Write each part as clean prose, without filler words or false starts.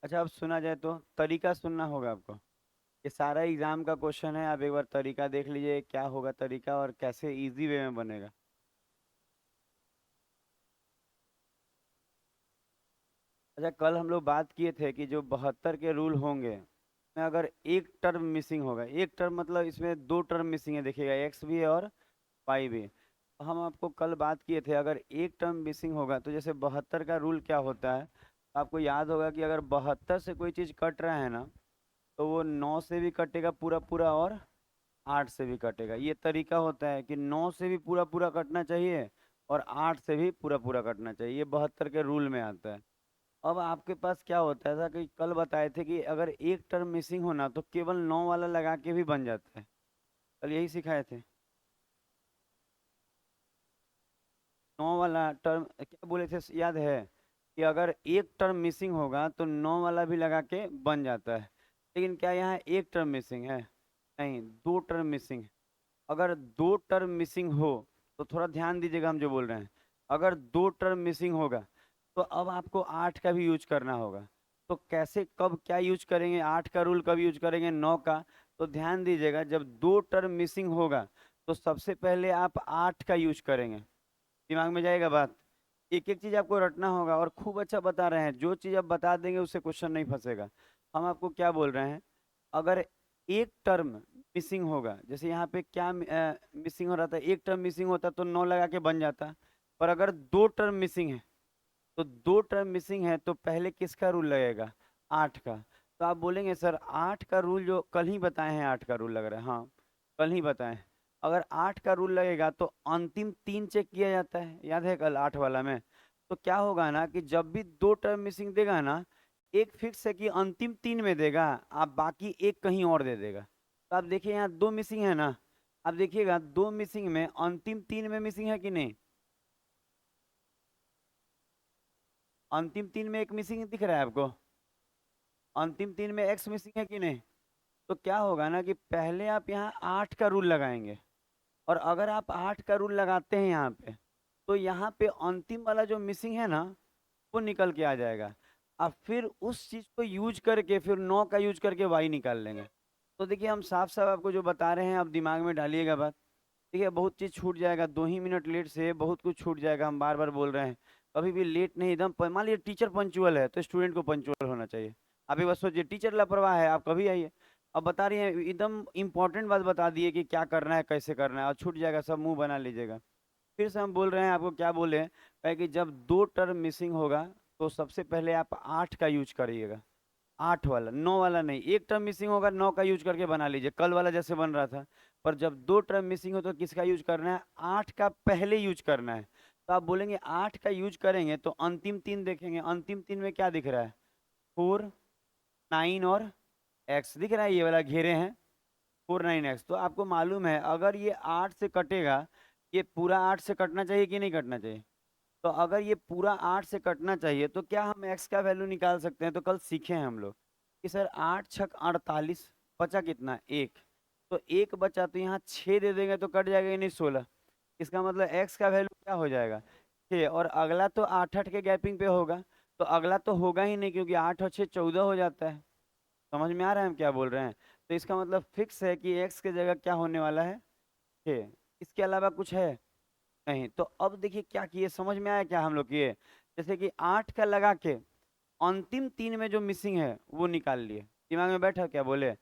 अच्छा, अब सुना जाए तो तरीका सुनना होगा आपको। ये सारा एग्जाम का क्वेश्चन है, आप एक बार तरीका देख लीजिए क्या होगा तरीका और कैसे इजी वे में बनेगा। अच्छा, कल हम लोग बात किए थे कि जो 72 के रूल होंगे में अगर एक टर्म मिसिंग होगा, एक टर्म मतलब इसमें दो टर्म मिसिंग है, देखिएगा एक्स भी है और वाई भी है। तो हम आपको कल बात किए थे अगर एक टर्म मिसिंग होगा तो जैसे 72 का रूल क्या होता है, आपको याद होगा कि अगर 72 से कोई चीज़ कट रहा है ना, तो वो 9 से भी कटेगा पूरा पूरा और 8 से भी कटेगा। ये तरीका होता है कि 9 से भी पूरा पूरा कटना चाहिए और 8 से भी पूरा पूरा कटना चाहिए, ये 72 के रूल में आता है। अब आपके पास क्या होता है, ऐसा कि कल बताए थे कि अगर एक टर्म मिसिंग होना तो केवल 9 वाला लगा के भी बन जाता है। कल यही सिखाए थे। 9 वाला टर्म क्या बोले थे याद है, कि अगर एक टर्म मिसिंग होगा तो 9 वाला भी लगा के बन जाता है। लेकिन क्या यहाँ एक टर्म मिसिंग है? नहीं, दो टर्म मिसिंग है। अगर दो टर्म मिसिंग हो तो थोड़ा ध्यान दीजिएगा हम जो बोल रहे हैं। अगर दो टर्म मिसिंग होगा तो अब आपको 8 का भी यूज करना होगा। तो कैसे कब क्या यूज करेंगे, 8 का रूल कब यूज करेंगे 9 का? तो ध्यान दीजिएगा, जब दो टर्म मिसिंग होगा तो सबसे पहले आप 8 का यूज करेंगे। दिमाग में जाएगा बात। एक एक चीज आपको रटना होगा और खूब अच्छा बता रहे हैं, जो चीज आप बता देंगे उससे क्वेश्चन नहीं फंसेगा। हम आपको क्या बोल रहे हैं, अगर एक टर्म मिसिंग होगा, जैसे यहाँ पे क्या मिसिंग हो रहा था, एक टर्म मिसिंग होता तो 9 लगा के बन जाता। पर अगर दो टर्म मिसिंग है, तो दो टर्म मिसिंग है तो पहले किसका रूल लगेगा? 8 का। तो आप बोलेंगे सर 8 का रूल जो कल ही बताए हैं, 8 का रूल लग रहा है। हाँ, कल ही बताए हैं। अगर 8 का रूल लगेगा तो अंतिम तीन चेक किया जाता है, याद है कल 8 वाला में? तो क्या होगा ना कि जब भी दो टर्म मिसिंग देगा ना, एक फिक्स है कि अंतिम तीन में देगा, आप बाकी एक कहीं और दे देगा। तो आप देखिए यहाँ दो मिसिंग है ना, आप देखिएगा दो मिसिंग में अंतिम तीन में मिसिंग है कि नहीं? अंतिम तीन में एक मिसिंग दिख रहा है आपको? अंतिम तीन में एक्स मिसिंग है कि नहीं? तो क्या होगा ना कि पहले आप यहाँ 8 का रूल लगाएंगे, और अगर आप 8 का रूल लगाते हैं यहाँ पे, तो यहाँ पे अंतिम वाला जो मिसिंग है ना, वो निकल के आ जाएगा। अब फिर उस चीज को यूज करके फिर 9 का यूज करके वाई निकाल लेंगे। तो देखिए हम साफ साफ आपको जो बता रहे हैं, आप दिमाग में डालिएगा बात। देखिए बहुत चीज छूट जाएगा, 2 ही मिनट लेट से बहुत कुछ छूट जाएगा, हम बार बार बोल रहे हैं। कभी भी लेट नहीं, एकदम मान लीजिए टीचर पंचुअल है तो स्टूडेंट को पंचुअल होना चाहिए। आप एक बार सोचिए, टीचर लापरवाह है, आप कभी आइए। अब बता रही हैं एकदम इंपॉर्टेंट बात बता दिए कि क्या करना है कैसे करना है, और छूट जाएगा, सब मुंह बना लीजिएगा। फिर से हम बोल रहे हैं आपको, क्या बोले, कहे कि जब दो टर्म मिसिंग होगा तो सबसे पहले आप 8 का यूज करिएगा। 8 वाला, 9 वाला नहीं। एक टर्म मिसिंग होगा 9 का यूज करके बना लीजिए, कल वाला जैसे बन रहा था। पर जब दो टर्म मिसिंग हो तो किसका यूज करना है? 8 का पहले यूज करना है। तो आप बोलेंगे 8 का यूज करेंगे तो अंतिम तीन देखेंगे, अंतिम तीन में क्या दिख रहा है? 4, 9 और एक्स दिख रहा है, ये वाला घेरे हैं। 4, 9 एक्स। तो आपको मालूम है अगर ये 8 से कटेगा, ये पूरा 8 से कटना चाहिए कि नहीं कटना चाहिए? तो अगर ये पूरा 8 से कटना चाहिए तो क्या हम x का वैल्यू निकाल सकते हैं? तो कल सीखे हैं हम लोग कि सर 8 छक 48, बचा कितना? एक। तो एक बचा तो यहाँ 6 दे देंगे तो कट जाएगा, नहीं 16। इसका मतलब x का वैल्यू क्या हो जाएगा? 6। और अगला तो 8 8 के गैपिंग पे होगा, तो अगला तो होगा ही नहीं, क्योंकि 8 और 6 14 हो जाता है। समझ में आ रहा है हम क्या बोल रहे हैं? तो इसका मतलब फिक्स है कि x के जगह क्या होने वाला है? 6। इसके अलावा कुछ है? नहीं। तो अब देखिए क्या किए, समझ में आया क्या हम लोग किए? जैसे कि 8 का लगा के अंतिम तीन में जो मिसिंग है वो निकाल लिए। दिमाग में बैठा क्या बोले?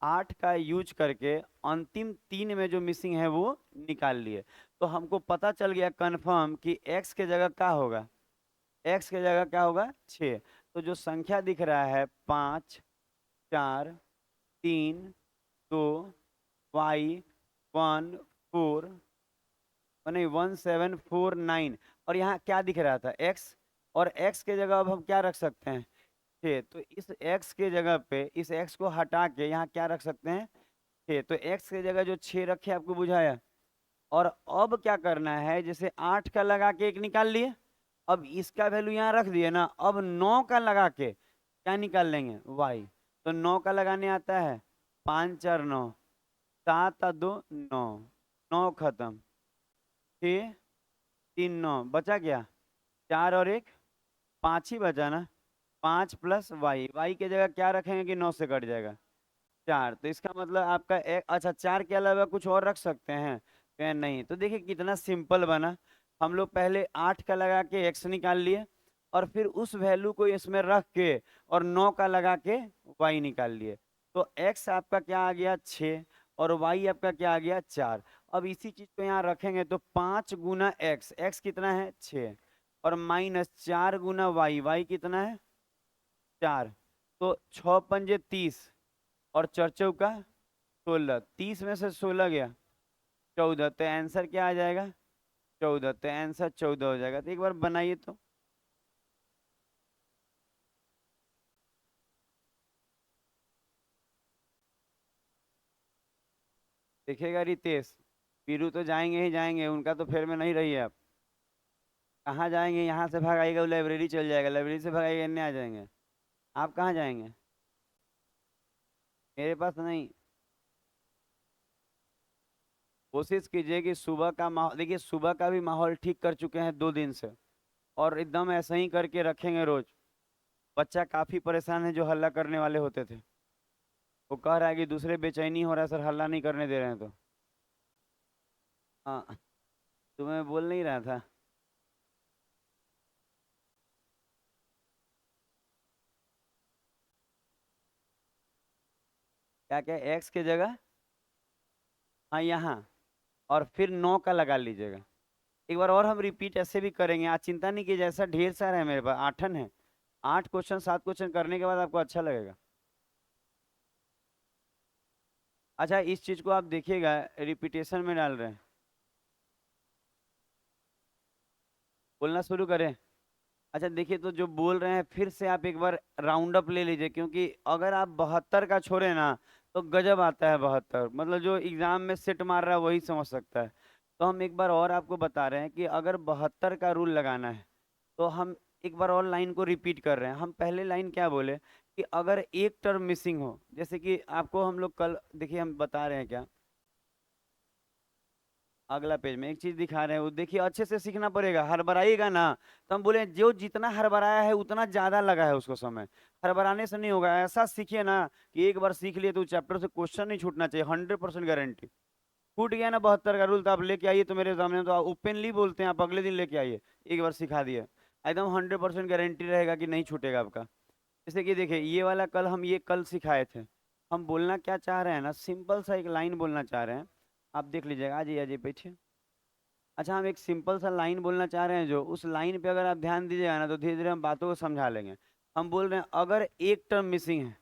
8 का यूज करके अंतिम तीन में जो मिसिंग है वो निकाल लिए। तो हमको पता चल गया कंफर्म कि x के जगह क्या होगा? x के जगह क्या होगा? 6। तो जो संख्या दिख रहा है 5 4 3 2 y 1 4, नहीं 1749, और यहाँ क्या दिख रहा था? x। और x के जगह अब हम क्या रख सकते हैं? 6। तो इस x के जगह पे इस x को हटा के यहाँ क्या रख सकते हैं? 6। तो x के जगह जो 6 रखे आपको बुझाया। और अब क्या करना है, जैसे 8 का लगा के एक निकाल लिए, अब इसका वैल्यू यहाँ रख दिए ना, अब 9 का लगा के क्या निकाल लेंगे? y। तो 9 का लगाने आता है, 5 4 9, 7 2 9, 9 खत्म, 6 3 9, बचा क्या? 4 और 1, 5 ही बचा ना। 5 प्लस वाई, वाई की जगह क्या रखेंगे कि 9 से कट जाएगा 4। तो इसका मतलब आपका एक, अच्छा 4 के अलावा कुछ और रख सकते हैं क्या? नहीं। तो देखिए कितना सिंपल बना। हम लोग पहले 8 का लगा के एक्स निकाल लिए, और फिर उस वैल्यू को इसमें रख के और 9 का लगा के वाई निकाल लिए। तो एक्स आपका क्या आ गया 6, और वाई आपका क्या आ गया 4। अब इसी चीज को यहाँ रखेंगे तो 5 गुना एक्स, एक्स कितना है 6, और माइनस 4 गुना वाई, वाई कितना है 4। तो 6 पंजे 30, और चर चौका 16, 30 में से 16 गया 14, तो आंसर क्या आ जाएगा 14। तो आंसर 14 हो जाएगा। तो एक बार बनाइए तो। देखिएगा रितेश, पीरू तो जाएंगे ही जाएंगे, उनका तो फेर में नहीं रही है आप। कहाँ जाएंगे? यहाँ से भागाइएगा वो लाइब्रेरी चल जाएगा, लाइब्रेरी से भागाइएगा इन्हें आ जाएंगे। आप कहाँ जाएंगे? मेरे पास नहीं। कोशिश कीजिए कि सुबह का माहौल, देखिए सुबह का भी माहौल ठीक कर चुके हैं 2 दिन से, और एकदम ऐसा ही करके रखेंगे रोज। बच्चा काफी परेशान है जो हल्ला करने वाले होते थे। वो कह रहा है कि दूसरे बेचैनी हो रहा है सर, हल्ला नहीं करने दे रहे हैं तो। हाँ, तुम्हें बोल नहीं रहा था। क्या क्या एक्स की जगह? हाँ यहाँ, और फिर 9 का लगा लीजिएगा। एक बार और हम रिपीट ऐसे भी करेंगे, आज चिंता नहीं कीजिए, ऐसा ढेर सारा है मेरे पास, 8 है। 8 क्वेश्चन 7 क्वेश्चन करने के बाद आपको अच्छा लगेगा। अच्छा इस चीज को आप देखिएगा, रिपीटेशन में डाल रहे हैं, बोलना शुरू करें। अच्छा देखिए, तो जो बोल रहे हैं फिर से आप एक बार राउंड अप ले लीजिए, क्योंकि अगर आप 72 का छोड़े ना तो गजब आता है 72, मतलब जो एग्जाम में सिट मार रहा है वही समझ सकता है। तो हम एक बार और आपको बता रहे हैं कि अगर 72 का रूल लगाना है तो हम एक बार और लाइन को रिपीट कर रहे हैं। हम पहले लाइन क्या बोले कि अगर एक टर्म मिसिंग हो, जैसे कि आपको हम लोग कल देखिए हम बता रहे हैं क्या, अगला पेज में एक चीज दिखा रहे हैं, वो देखिए अच्छे से सीखना पड़ेगा, हड़बड़ाइएगा ना। तो हम बोले जो जितना हड़बड़ाया है उतना ज्यादा लगा है उसको समय, हड़बड़ाने से नहीं होगा। ऐसा सीखिए ना कि एक बार सीख लिए तो चैप्टर से क्वेश्चन नहीं छूटना चाहिए, 100% गारंटी। छूट गया ना 72 का रूल, तो आप लेके आइए तो मेरे सामने, तो आप ओपनली बोलते हैं, आप अगले दिन लेके आइए, एक बार सिखा दिए, एकदम 100% गारंटी रहेगा कि नहीं छूटेगा आपका। जैसे कि देखिए ये वाला कल हम ये कल सिखाए थे। हम बोलना क्या चाह रहे हैं ना, सिंपल सा एक लाइन बोलना चाह रहे हैं। आप देख लीजिएगा, आ जाइए बैठिए। अच्छा हम एक सिंपल सा लाइन बोलना चाह रहे हैं, जो उस लाइन पे अगर आप ध्यान दीजिएगा ना तो धीरे धीरे हम बातों को समझा लेंगे। हम बोल रहे हैं अगर एक टर्म मिसिंग है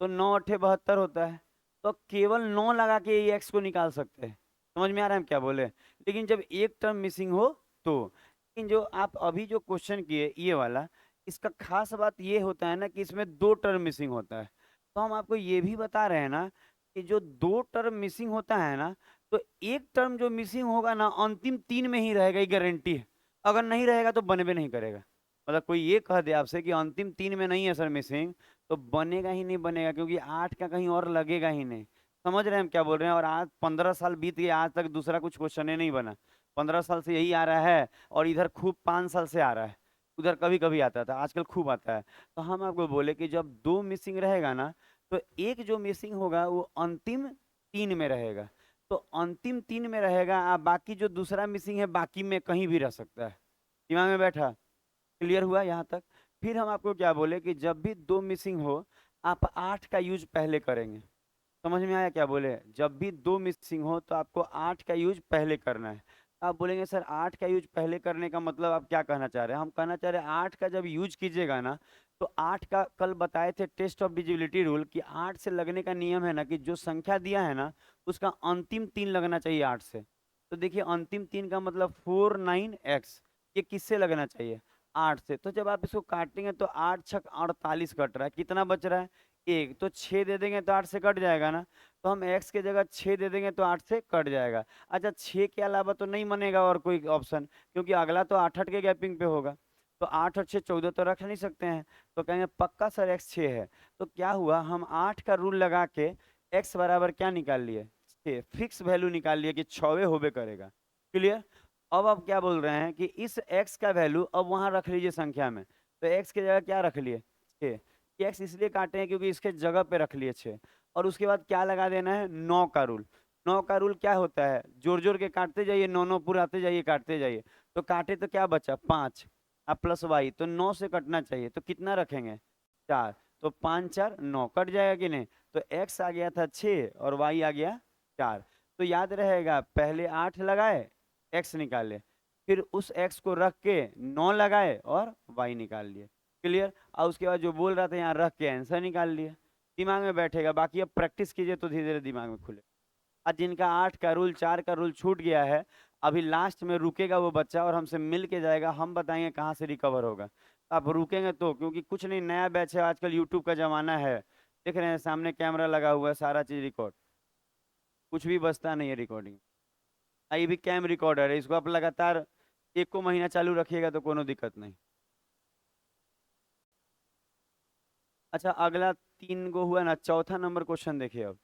तो 9 8 72 होता है, तो केवल 9 लगा के ये एक्स को निकाल सकते हैं। समझ में आ रहा है हम क्या बोले? लेकिन जब एक टर्म मिसिंग हो तो, लेकिन जो आप अभी जो क्वेश्चन किए ये वाला, इसका खास बात ये होता है ना कि इसमें 2 टर्म मिसिंग होता है। तो हम आपको ये भी बता रहे हैं ना कि जो 2 टर्म मिसिंग होता है ना, तो एक टर्म जो मिसिंग होगा ना अंतिम 3 में ही रहेगा, ये गारंटी है। अगर नहीं रहेगा तो बनबे नहीं करेगा। मतलब कोई ये कह दे आपसे कि अंतिम 3 में नहीं है सर मिसिंग, तो बनेगा ही नहीं बनेगा, क्योंकि 8 का कहीं और लगेगा ही नहीं। समझ रहे हैं हम क्या बोल रहे हैं? और आज 15 साल बीत गए, आज तक दूसरा कुछ क्वेश्चन ही नहीं बना। 15 साल से यही आ रहा है, और इधर खूब 5 साल से आ रहा है। उधर कभी कभी आता था, आजकल खूब आता है। तो हम आपको बोले कि जब 2 मिसिंग रहेगा ना, तो एक जो मिसिंग होगा वो अंतिम 3 में रहेगा। तो अंतिम 3 में रहेगा, बाकी जो दूसरा मिसिंग है बाकी में कहीं भी रह सकता है। दिमाग में बैठा? क्लियर हुआ यहाँ तक? फिर हम आपको क्या बोले कि जब भी 2 मिसिंग हो, आप 8 का यूज पहले करेंगे। समझ में आया क्या बोले? जब भी 2 मिसिंग हो तो आपको 8 का यूज पहले करना है। आप बोलेंगे सर 8 का यूज पहले करने का मतलब आप क्या कहना चाह रहे हैं? हम कहना चाह रहे हैं 8 का जब यूज कीजिएगा ना, तो 8 का कल बताए थे टेस्ट ऑफ विजिबिलिटी रूल, कि 8 से लगने का नियम है ना कि जो संख्या दिया है ना उसका अंतिम 3 लगना चाहिए 8 से। तो देखिए अंतिम 3 का मतलब 49x, ये किससे लगना चाहिए? 8 से। तो जब आप इसको काटेंगे तो 8 छक 48 कट रहा है, कितना बच रहा है? एक। तो 6 दे देंगे तो 8 से कट जाएगा ना, तो हम x की जगह 6 दे देंगे तो 8 से कट जाएगा। अच्छा 6 के अलावा तो नहीं बनेगा और कोई ऑप्शन, क्योंकि अगला तो 8 8 के गैपिंग पे होगा। तो 8 और 6 14 तो रख नहीं सकते हैं। तो कहेंगे पक्का सर x 6 है। तो क्या हुआ, हम 8 का रूल लगा के x बराबर क्या निकाल लिए? 6 फिक्स वैल्यू निकाल लिए कि 6 होबे करेगा। क्लियर? अब आप क्या बोल रहे हैं कि इस x का वैल्यू अब वहां रख लीजिए संख्या में, तो x की जगह क्या रख लिए? 6। एक्स इसलिए काटे हैं क्योंकि इसके जगह पे रख लिए 6। और उसके बाद क्या लगा देना है, 9 का रूल। 9 का रूल क्या होता है, जोड़ जोड़ के काटते जाइए, 9 9 पुराते जाइए, काटते जाइए। तो काटे तो क्या बचा, 5। अब प्लस वाई तो 9 से कटना चाहिए, तो कितना रखेंगे, 4। तो 5 4 9 कट जाएगा कि नहीं। तो एक्स आ गया था 6 और वाई आ गया 4। तो याद रहेगा, पहले 8 लगाए, एक्स निकाले, फिर उस एक्स को रख के 9 लगाए और वाई निकाल लिए। क्लियर। और उसके बाद जो बोल रहा था यहाँ रख के आंसर निकाल लिए। दिमाग में बैठेगा, बाकी अब प्रैक्टिस कीजिए तो धीरे धीरे दिमाग में खुले। आज जिनका 8 का रूल 4 का रूल छूट गया है, अभी लास्ट में रुकेगा वो बच्चा और हमसे मिल के जाएगा, हम बताएंगे कहाँ से रिकवर होगा। आप रुकेंगे तो, क्योंकि कुछ नहीं, नया बैच है, आजकल यूट्यूब का जमाना है, देख रहे हैं सामने कैमरा लगा हुआ है, सारा चीज रिकॉर्ड, कुछ भी बचता नहीं है रिकॉर्डिंग। ये भी कैम रिकॉर्डर है, इसको आप लगातार 1 को महीना चालू रखिएगा तो कोनो दिक्कत नहीं। अच्छा, अगला 3 गो हुआ ना, चौथा नंबर क्वेश्चन देखिए अब।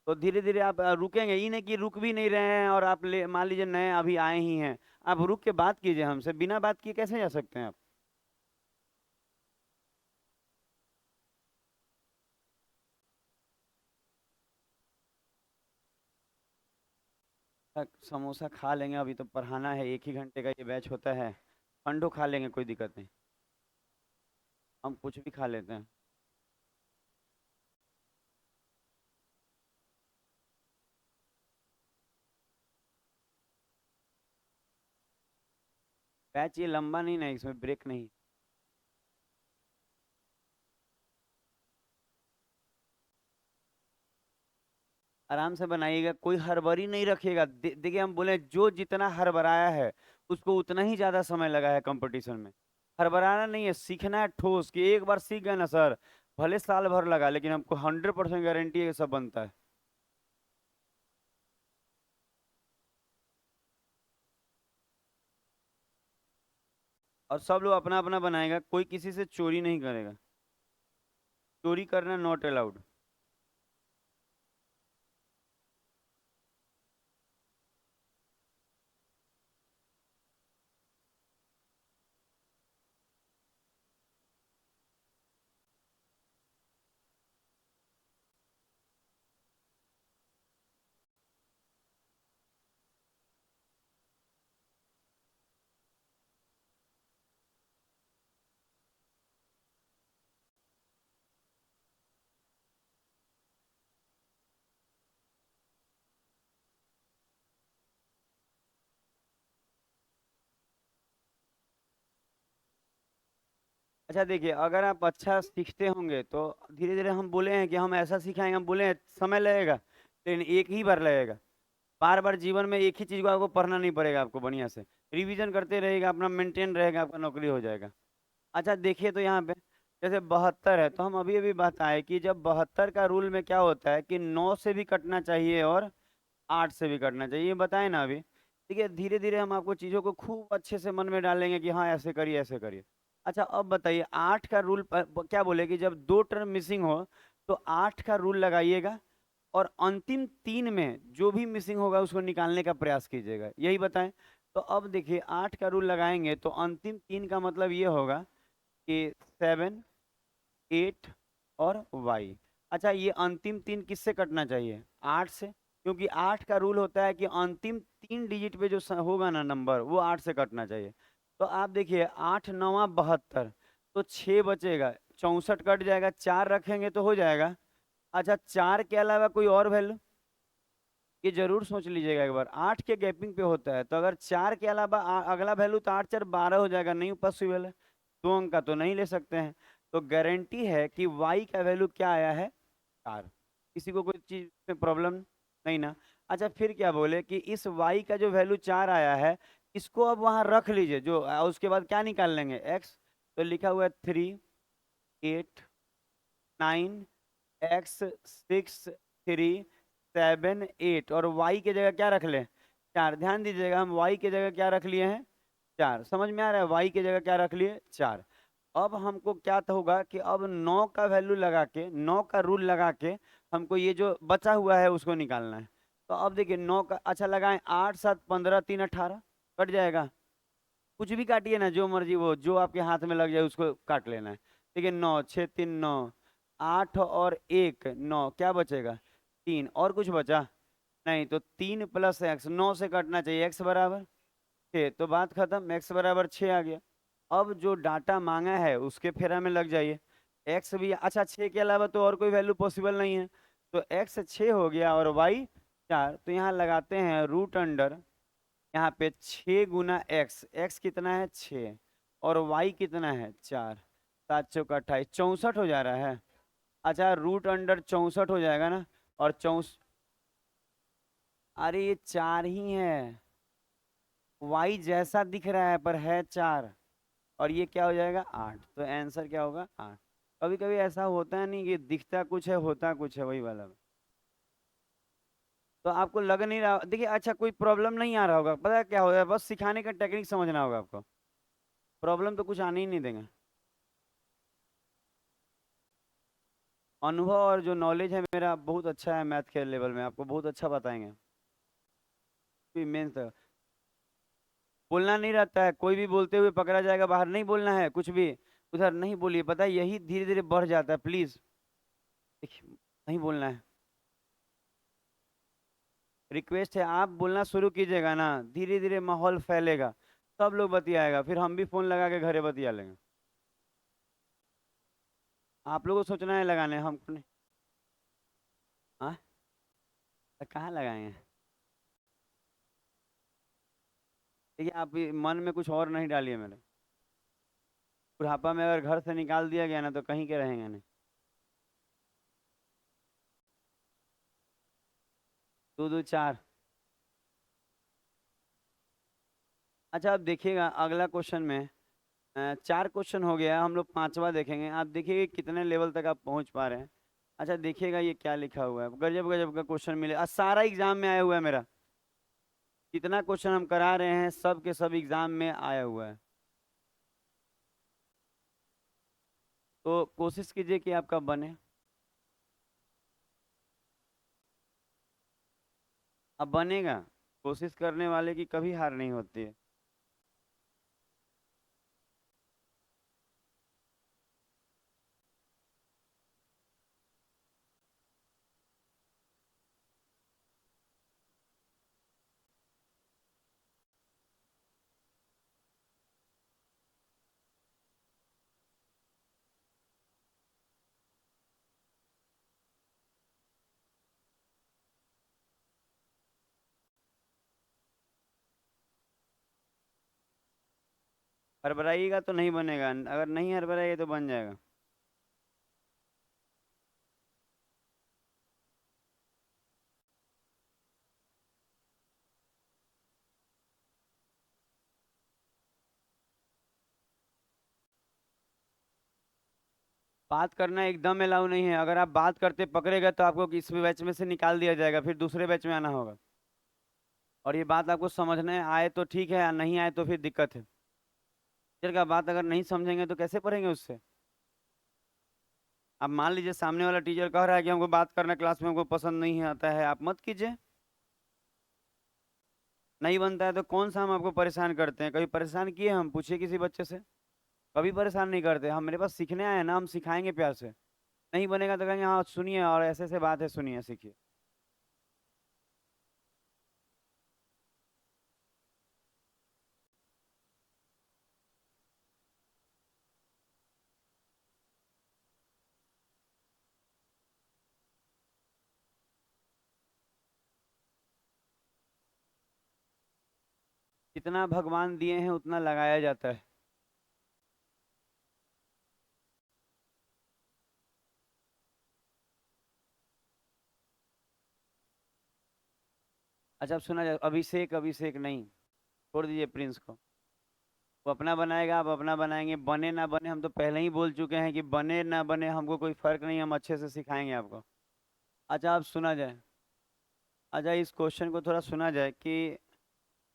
तो धीरे धीरे आप रुकेंगे, ये नहीं कि रुक भी नहीं रहे हैं और आप ले मान लीजिए नए अभी आए ही हैं, आप रुक के बात कीजिए हमसे, बिना बात किए कैसे जा सकते हैं आप। समोसा खा लेंगे, अभी तो पढ़ाना है, 1 ही घंटे का ये बैच होता है। अंडो खा लेंगे, कोई दिक्कत नहीं, हम कुछ भी खा लेते हैं। बैच ये लंबा नहीं ना, इसमें ब्रेक नहीं। आराम से बनाइएगा, कोई हड़बड़ी नहीं रखिएगा। देखिए हम बोले, जो जितना हड़बड़ाया है उसको उतना ही ज्यादा समय लगा है कंपटीशन में। हड़बड़ाना नहीं है, सीखना है ठोस, कि एक बार सीख गए ना सर, भले साल भर लगा, लेकिन हमको 100% गारंटी है कि सब बनता है। और सब लोग अपना अपना बनाएगा, कोई किसी से चोरी नहीं करेगा, चोरी करना नॉट अलाउड। अच्छा देखिए, अगर आप अच्छा सीखते होंगे तो धीरे धीरे, हम बोले हैं कि हम ऐसा सिखाएंगे, हम बोले हैं समय लगेगा, लेकिन एक ही बार लगेगा। बार बार जीवन में एक ही चीज को आपको पढ़ना नहीं पड़ेगा, आपको बढ़िया से रिवीजन करते रहेगा, अपना मेंटेन रहेगा, आपका नौकरी हो जाएगा। अच्छा देखिए, तो यहाँ पे जैसे 72 है, तो हम अभी अभी बताए कि जब 72 का रूल में क्या होता है कि 9 से भी कटना चाहिए और 8 से भी कटना चाहिए, ये बताए ना अभी। ठीक है, धीरे धीरे हम आपको चीजों को खूब अच्छे से मन में डालेंगे कि हाँ ऐसे करिए, ऐसे करिए। अच्छा अब बताइए, 8 का रूल क्या बोले कि जब 2 टर्म मिसिंग हो तो 8 का रूल लगाइएगा, और अंतिम 3 में जो भी मिसिंग होगा उसको निकालने का प्रयास कीजिएगा, यही बताएं। तो अब देखिए, 8 का रूल लगाएंगे तो अंतिम 3 का मतलब ये होगा कि 7 8 और वाई। अच्छा, ये अंतिम 3 किससे कटना चाहिए, 8 से, क्योंकि 8 का रूल होता है कि अंतिम 3 डिजिट पे जो होगा ना नंबर, वो 8 से कटना चाहिए। तो आप देखिए, 8 9 72, तो 6 बचेगा, 64 कट जाएगा, 4 रखेंगे तो हो जाएगा। अच्छा, 4 के अलावा कोई और वैल्यू, ये जरूर सोच लीजिएगा एक बार, 8 के गैपिंग पे होता है, तो अगर 4 के अलावा अगला वैल्यू, तो 8 4 12 हो जाएगा, नहीं पॉसिबल है, 2 अंक का तो नहीं ले सकते हैं। तो गारंटी है कि y का वैल्यू क्या आया है, 4। किसी को कोई चीज में प्रॉब्लम नहीं ना। अच्छा, फिर क्या बोले कि इस y का जो वैल्यू 4 आया है, इसको अब वहां रख लीजिए, जो उसके बाद क्या निकाल लेंगे, x। तो लिखा हुआ है 3 8 9 एक्स 6 3 7 8, और y की जगह क्या रख ले, 4। ध्यान दीजिएगा, हम y की जगह क्या रख लिए हैं, 4। समझ में आ रहा है, y की जगह क्या रख लिए, 4। अब हमको क्या तो होगा कि अब 9 का वैल्यू लगा के, 9 का रूल लगा के हमको ये जो बचा हुआ है उसको निकालना है। तो अब देखिए, 9 का अच्छा लगाएं, 8 7 15 3 18, कट जाएगा। कुछ भी काटिए ना, जो मर्जी, वो जो आपके हाथ में लग जाए उसको काट लेना है। ठीक है, 9, 6 3 9, 8 और 1 9, क्या बचेगा 3, और कुछ बचा नहीं, तो 3 प्लस एक्स, 9 से कटना चाहिए, एक्स बराबर 6, तो बात खत्म, एक्स बराबर 6 आ गया। अब जो डाटा मांगा है उसके फेरा में लग जाइए। एक्स भी, अच्छा 6 के अलावा तो और कोई वैल्यू पॉसिबल नहीं है, तो एक्स 6 हो गया और वाई 4, तो यहाँ लगाते हैं रूट अंडर, यहाँ पे 6 गुना एक्स, एक्स कितना है 6 और वाई कितना है 4, 7 चौका 28, 64 हो जा रहा है। अच्छा रूट अंडर 64 हो जाएगा ना, और अरे ये 4 ही है, वाई जैसा दिख रहा है पर है 4, और ये क्या हो जाएगा 8, तो आंसर क्या होगा 8। कभी कभी ऐसा होता है नहीं कि दिखता कुछ है होता कुछ है, वही वाला। तो आपको लग नहीं रहा, देखिए अच्छा कोई प्रॉब्लम नहीं आ रहा होगा, पता है क्या होगा, बस सिखाने का टेक्निक समझना होगा आपको, प्रॉब्लम तो कुछ आने ही नहीं देंगे। अनुभव और जो नॉलेज है मेरा बहुत अच्छा है मैथ के लेवल में, आपको बहुत अच्छा बताएंगे। मेन तो बोलना नहीं रहता है, कोई भी बोलते हुए पकड़ा जाएगा बाहर, नहीं बोलना है कुछ भी, उधर नहीं बोलिए, पता है यही धीरे धीरे बढ़ जाता है, प्लीज देखिए नहीं बोलना है, रिक्वेस्ट है, आप बोलना शुरू कीजिएगा ना, धीरे धीरे माहौल फैलेगा, सब लोग बतियाएगा, फिर हम भी फोन लगा के घरे बतिया लेंगे। आप लोगों को सोचना है लगाने, हमको नहीं। हाँ, तो कहाँ लगाएंगे, देखिए आप मन में कुछ और नहीं डालिए मेरे, बुढ़ापा में अगर घर से निकाल दिया गया ना तो कहीं के रहेंगे नहीं। 2 2 4। अच्छा अब देखिएगा अगला क्वेश्चन में, 4 क्वेश्चन हो गया, हम लोग पांचवा देखेंगे, आप देखिए कितने लेवल तक आप पहुंच पा रहे हैं। अच्छा देखिएगा ये क्या लिखा हुआ है, गजब गजब का क्वेश्चन मिले, सारा एग्जाम में आया हुआ है मेरा, जितना क्वेश्चन हम करा रहे हैं सब के सब एग्जाम में आया हुआ है, तो कोशिश कीजिए कि आपका बने। अब बनेगा, कोशिश करने वाले की कभी हार नहीं होती है। हड़बड़ाइएगा तो नहीं बनेगा, अगर नहीं हड़बड़ाइए तो बन जाएगा। बात करना एकदम अलाउ नहीं है, अगर आप बात करते पकड़ेगा तो आपको इस बैच में से निकाल दिया जाएगा, फिर दूसरे बैच में आना होगा। और ये बात आपको समझने आए तो ठीक है, या नहीं आए तो फिर दिक्कत है। टीचर का बात अगर नहीं समझेंगे तो कैसे पढ़ेंगे उससे। अब मान लीजिए सामने वाला टीचर कह रहा है कि हमको बात करना क्लास में हमको पसंद नहीं आता है, आप मत कीजिए, नहीं बनता है तो कौन सा हम आपको परेशान करते हैं, कभी परेशान किए हम, पूछिए किसी बच्चे से, कभी परेशान नहीं करते हम, मेरे पास सीखने आए हैं ना, हम सिखाएंगे प्यार से, नहीं बनेगा तो कहेंगे हाँ सुनिए और ऐसे ऐसे बात है सुनिए सीखिए। जितना भगवान दिए हैं उतना लगाया जाता है। अच्छा अब सुना जाए, अभिषेक अभिषेक नहीं, छोड़ दीजिए प्रिंस को, वो अपना बनाएगा आप अपना बनाएंगे, बने ना बने हम तो पहले ही बोल चुके हैं कि बने ना बने हमको कोई फर्क नहीं, हम अच्छे से सिखाएंगे आपको। अच्छा अब सुना जाए, अच्छा इस क्वेश्चन को थोड़ा सुना जाए कि,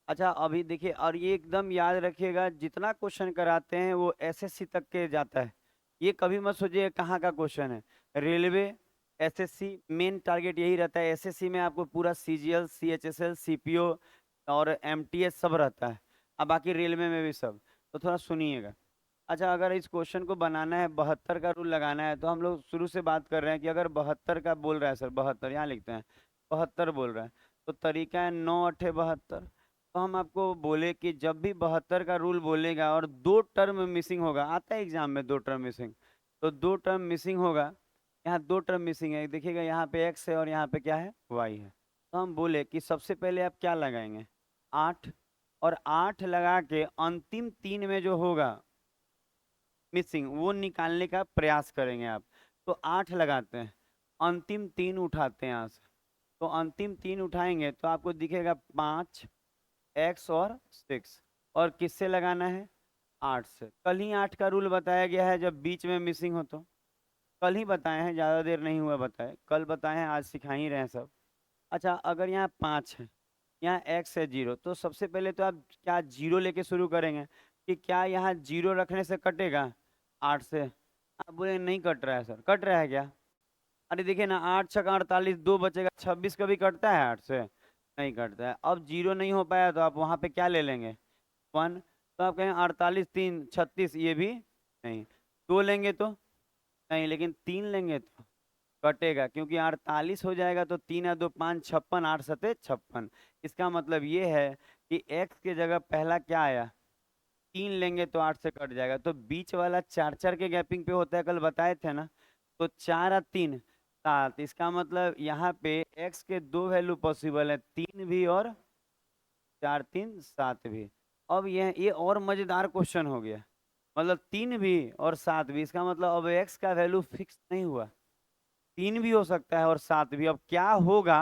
अच्छा अभी देखिए और ये एकदम याद रखिएगा, जितना क्वेश्चन कराते हैं वो एसएससी तक के जाता है, ये कभी मत सोचिए कहाँ का क्वेश्चन है, रेलवे एसएससी मेन टारगेट यही रहता है, एसएससी में आपको पूरा सीजीएल सीएचएसएल सीपीओ और एमटीएस सब रहता है, अब बाकी रेलवे में भी सब, तो थोड़ा सुनिएगा। अच्छा, अगर इस क्वेश्चन को बनाना है, 72 का रूल लगाना है, तो हम लोग शुरू से बात कर रहे हैं कि अगर 72 का बोल रहा है सर, 72 यहाँ लिखते हैं, 72 बोल रहा है, तो तरीका है 9 अठे 72। तो हम आपको बोले कि जब भी 72 का रूल बोलेगा और दो टर्म मिसिंग होगा, आता है एग्जाम में दो टर्म मिसिंग, तो दो टर्म मिसिंग होगा, यहाँ दो टर्म मिसिंग है, देखिएगा यहाँ पे एक्स है और यहाँ पे क्या है, वाई है। तो हम बोले कि सबसे पहले आप क्या लगाएंगे, 8, और 8 लगा के अंतिम 3 में जो होगा मिसिंग वो निकालने का प्रयास करेंगे आप। तो 8 लगाते हैं, अंतिम 3 उठाते हैं यहाँ से, तो अंतिम 3 उठाएंगे तो आपको दिखेगा 5 एक्स और 6, और किससे लगाना है, 8 से। कल ही 8 का रूल बताया गया है जब बीच में मिसिंग हो तो, कल ही बताए हैं, ज़्यादा देर नहीं हुआ बताए, कल बताए हैं, आज सिखा ही रहे हैं सब। अच्छा, अगर यहाँ 5 है, यहाँ एक्स है 0, तो सबसे पहले तो आप क्या 0 लेके शुरू करेंगे कि क्या यहाँ 0 रखने से कटेगा 8 से। आप बोले नहीं कट रहा है सर, कट रहा है क्या, अरे देखिए ना, 8 छक 48, 2 बचेगा, 26 कभी कटता है 8 से, नहीं कटता है। अब 0 नहीं हो पाया तो आप वहाँ पे क्या ले लेंगे, 1, तो आप कहें 48 3 36, ये भी नहीं, 2 लेंगे तो नहीं, लेकिन 3 लेंगे तो कटेगा, क्योंकि 48 हो जाएगा तो 3 या 2 5 56, 8 सते 56। इसका मतलब ये है कि x के जगह पहला क्या आया, 3 लेंगे तो 8 से कट जाएगा, तो बीच वाला 4 4 के गैपिंग पे होता है, कल बताए थे ना। तो 4 और 3 7, इसका मतलब यहाँ पे x के दो वैल्यू पॉसिबल है, 3 भी और 4 3 7 भी। अब ये और मजेदार क्वेश्चन हो गया, मतलब 3 भी और 7 भी, इसका मतलब अब x का वैल्यू फिक्स नहीं हुआ, 3 भी हो सकता है और 7 भी। अब क्या होगा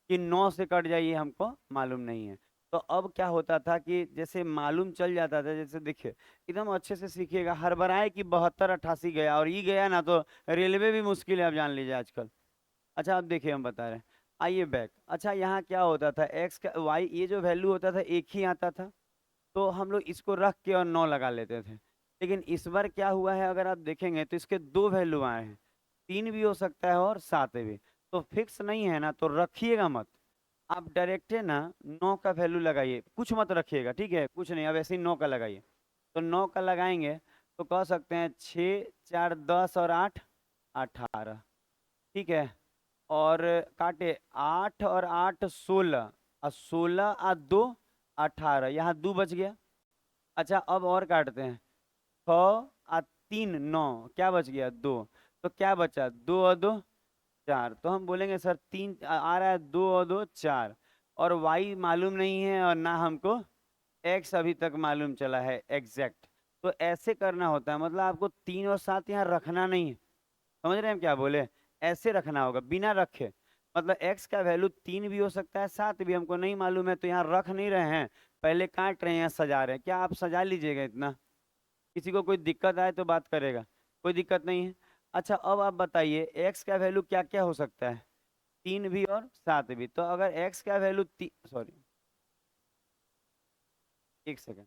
कि 9 से कट जाइए, हमको मालूम नहीं है। तो अब क्या होता था कि जैसे मालूम चल जाता था, जैसे देखिए एकदम अच्छे से सीखिएगा, हड़बड़ाए कि 72 88 गया और ये गया ना, तो रेलवे भी मुश्किल है, आप जान लीजिए आजकल। अच्छा, अब देखिए हम बता रहे हैं, आइए बैक। अच्छा, यहाँ क्या होता था, एक्स का वाई ये जो वैल्यू होता था एक ही आता था, तो हम लोग इसको रख के और 9 लगा लेते थे। लेकिन इस बार क्या हुआ है, अगर आप देखेंगे तो इसके दो वैल्यू आए हैं, 3 भी हो सकता है और 7 भी, तो फिक्स नहीं है ना, तो रखिएगा मत, आप डायरेक्ट है ना 9 का वैल्यू लगाइए, कुछ मत रखिएगा, ठीक है, कुछ नहीं, अब ऐसे ही 9 का लगाइए। तो 9 का लगाएंगे तो कह सकते हैं 6 4 10 और 8 18, ठीक है, और काटे 8 और 8 16, और 16 और 2 18, यहाँ 2 बच गया। अच्छा, अब और काटते हैं, 6 और 3 9, क्या बच गया, 2, तो क्या बचा, 2 और 2 4, तो हम बोलेंगे सर 3 आ रहा है, 2 और 2 4, और y मालूम नहीं है और ना हमको x अभी तक मालूम चला है एग्जैक्ट। तो ऐसे करना होता है, मतलब आपको 3 और 7 यहाँ रखना नहीं है, समझ रहे हैं हम क्या बोले, ऐसे रखना होगा बिना रखे, मतलब x का वैल्यू 3 भी हो सकता है 7 भी, हमको नहीं मालूम है तो यहाँ रख नहीं रहे हैं, पहले काट रहे हैं, सजा रहे हैं, क्या आप सजा लीजिएगा इतना, किसी को कोई दिक्कत आए तो बात करेगा, कोई दिक्कत नहीं है। अच्छा, अब आप बताइए x का वैल्यू क्या क्या हो सकता है, 3 भी और 7 भी, तो अगर x का वैल्यू सॉरी, एक सेकेंड,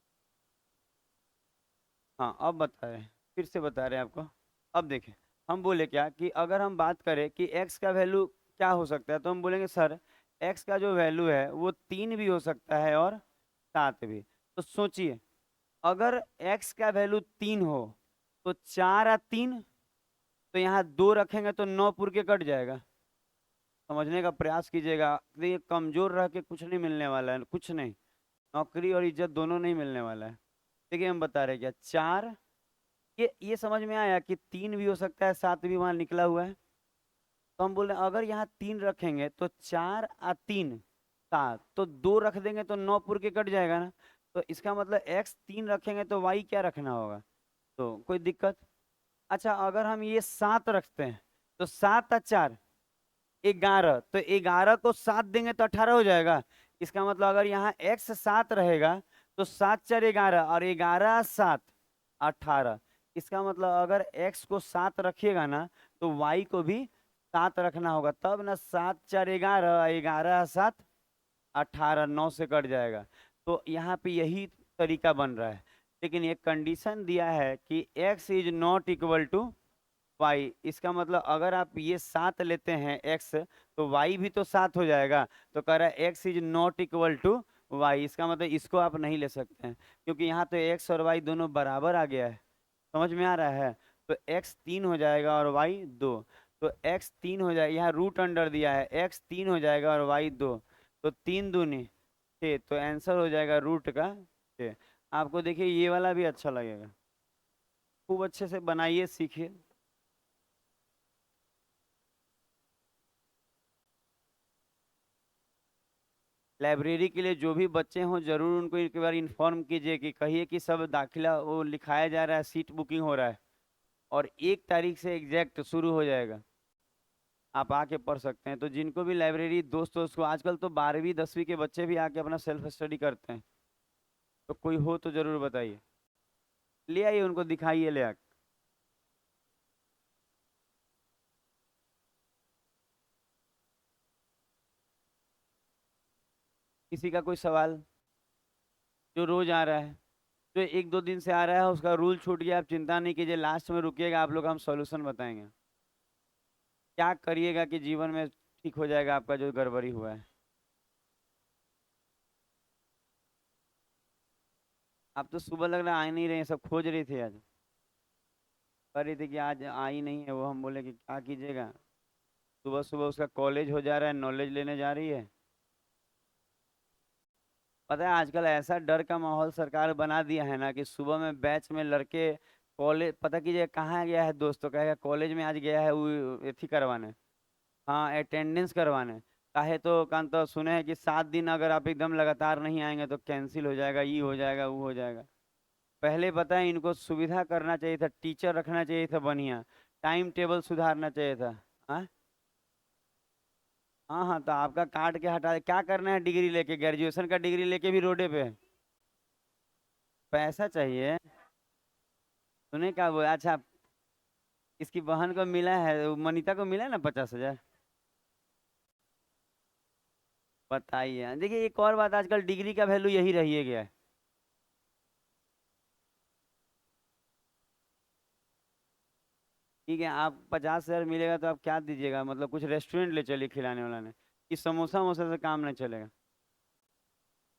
हाँ अब बता रहे हैं, फिर से बता रहे हैं आपको। अब देखें, हम बोले क्या कि अगर हम बात करें कि x का वैल्यू क्या हो सकता है, तो हम बोलेंगे सर x का जो वैल्यू है वो 3 भी हो सकता है और 7 भी। तो सोचिए, अगर x का वैल्यू 3 हो तो 4 और 3, तो यहाँ 2 रखेंगे तो 9 पुर के कट जाएगा, समझने का प्रयास कीजिएगा, देखिए कमजोर रह के कुछ नहीं मिलने वाला है, कुछ नहीं, नौकरी और इज्जत दोनों नहीं मिलने वाला है। देखिए हम बता रहे क्या, 4, ये समझ में आया कि 3 भी हो सकता है 7 भी वहां निकला हुआ है, तो हम बोल रहे हैं अगर यहाँ 3 रखेंगे तो 4 और 3 7, तो 2 रख देंगे तो 9 पुर के कट जाएगा ना, तो इसका मतलब x 3 रखेंगे तो y क्या रखना होगा, तो कोई दिक्कत। अच्छा, अगर हम ये 7 रखते हैं तो 7 और 4 11, तो 11 को 7 देंगे तो 18 हो जाएगा, इसका मतलब अगर यहाँ x 7 रहेगा तो 7 4 11, और 11 7 18, इसका मतलब अगर x को 7 रखिएगा ना तो y को भी 7 रखना होगा, तब ना 7 4 11, 11 7 18, 9 से कट जाएगा। तो यहाँ पे यही तरीका बन रहा है, लेकिन एक कंडीशन दिया है कि x is not equal to y, इसका मतलब अगर आप ये 7 लेते हैं x, तो y भी तो 7 हो जाएगा, तो कह रहा है x is not equal to y, इसका मतलब इसको आप नहीं ले सकते हैं, क्योंकि यहाँ तो x और y दोनों बराबर आ गया है, समझ में आ रहा है? तो x 3 हो जाएगा और y 2। तो x 3 हो जाएगा, यहाँ रूट अंडर दिया है, x 3 हो जाएगा और y 2। तो 3 दूनी 6, तो आंसर हो जाएगा रूट का 6। आपको देखिए ये वाला भी अच्छा लगेगा, खूब अच्छे से बनाइए, सीखिए। लाइब्रेरी के लिए जो भी बच्चे हों जरूर उनको एक बार इन्फॉर्म कीजिए, कि कहिए कि सब दाखिला वो लिखाया जा रहा है, सीट बुकिंग हो रहा है, और 1 तारीख से एग्जैक्ट शुरू हो जाएगा, आप आके पढ़ सकते हैं। तो जिनको भी लाइब्रेरी दोस्त दोस्त को, आजकल तो 12वीं 10वीं के बच्चे भी आके अपना सेल्फ स्टडी करते हैं, तो कोई हो तो जरूर बताइए, ले आइए उनको, दिखाइए ले आके। किसी का कोई सवाल जो रोज आ रहा है, जो 1 2 दिन से आ रहा है, उसका रूल छूट गया, आप चिंता नहीं कीजिए, लास्ट में रुकिएगा, आप लोग हम सॉल्यूशन बताएंगे, क्या करिएगा कि जीवन में ठीक हो जाएगा आपका जो गड़बड़ी हुआ है। आप तो सुबह लग रहा है आ ही नहीं रहे हैं, सब खोज रही थी आज, कह रही थी कि आज आई नहीं है वो, हम बोले कि क्या कीजिएगा, सुबह सुबह उसका कॉलेज हो जा रहा है, नॉलेज लेने जा रही है। पता है आजकल ऐसा डर का माहौल सरकार बना दिया है ना, कि सुबह में बैच में लड़के कॉलेज, पता कीजिए कहाँ गया है, दोस्तों कहेगा कॉलेज में आज गया है वो एथी करवाने, हाँ अटेंडेंस करवाने। काहे तो कान तो सुने हैं कि 7 दिन अगर आप एकदम लगातार नहीं आएंगे तो कैंसिल हो जाएगा, ये हो जाएगा वो हो जाएगा। पहले पता है इनको सुविधा करना चाहिए था, टीचर रखना चाहिए था बढ़िया, टाइम टेबल सुधारना चाहिए था। हाँ हाँ हाँ, तो आपका काट के हटा, क्या करना है डिग्री लेके, ग्रेजुएशन का डिग्री लेके भी रोडे पे है। पैसा चाहिए। सुने क्या वो, अच्छा इसकी बहन को मिला है, वो मनीता को मिला है ना 50,000। बताइए, देखिए एक और बात, आजकल डिग्री का वैल्यू यही रही गया है। ठीक है, आप 50,000 मिलेगा तो आप क्या दीजिएगा, मतलब कुछ रेस्टोरेंट ले चलिए खिलाने वालाने, कि समोसा वमोसा से काम नहीं चलेगा।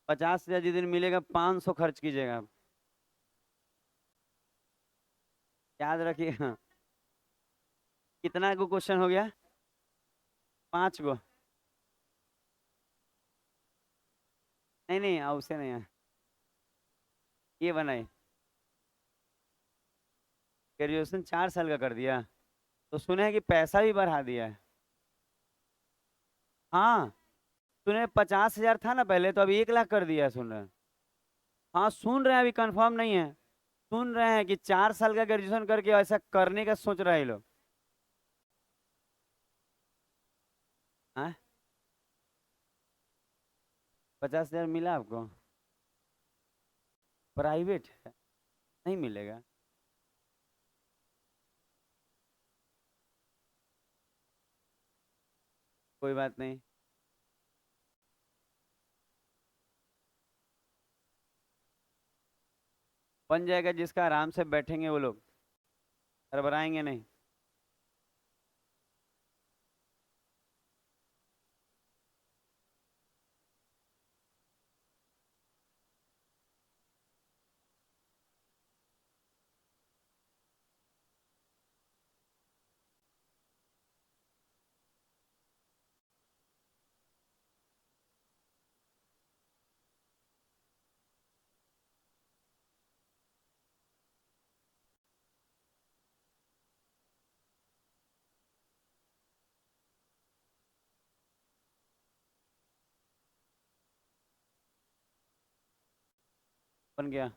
50,000 जिस दिन मिलेगा 500 खर्च कीजिएगा आप, याद रखिएगा। कितना को क्वेश्चन हो गया? 5 गो? नहीं नहीं, उसे नहीं है, ये बनाए। ग्रेजुएशन 4 साल का कर दिया, तो सुने हैं कि पैसा भी बढ़ा दिया है। हाँ, सुने 50,000 था ना पहले, तो अभी 1 लाख कर दिया है, सुन रहे हैं। हाँ सुन रहे हैं, अभी कंफर्म नहीं है, सुन रहे हैं कि 4 साल का ग्रेजुएशन करके ऐसा करने का सोच रहे हैं ये लोग। हाँ, 50,000 मिला आपको? प्राइवेट है, नहीं मिलेगा। कोई बात नहीं, बन जाएगा, जिसका आराम से बैठेंगे वो लोग, हड़बड़ाएंगे नहीं। बन गया।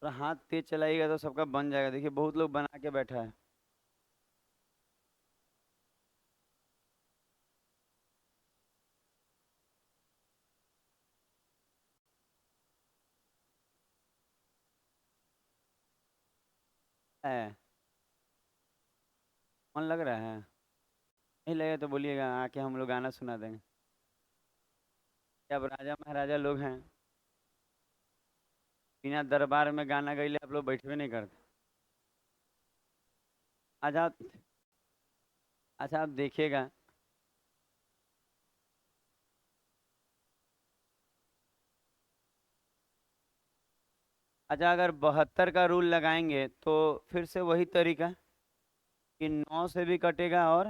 और हाथ तेज चलाइएगा तो सबका बन जाएगा, देखिए बहुत लोग बना के बैठा है। है, मन लग रहा है? नहीं लगे तो बोलिएगा, आके हम लोग गाना सुना देंगे। क्या अब राजा महाराजा लोग हैं, बिना दरबार में गाना गईले आप लोग बैठवे नहीं करते। अच्छा अच्छा, आप देखिएगा, अच्छा, अगर 72 का रूल लगाएंगे तो फिर से वही तरीका कि 9 से भी कटेगा और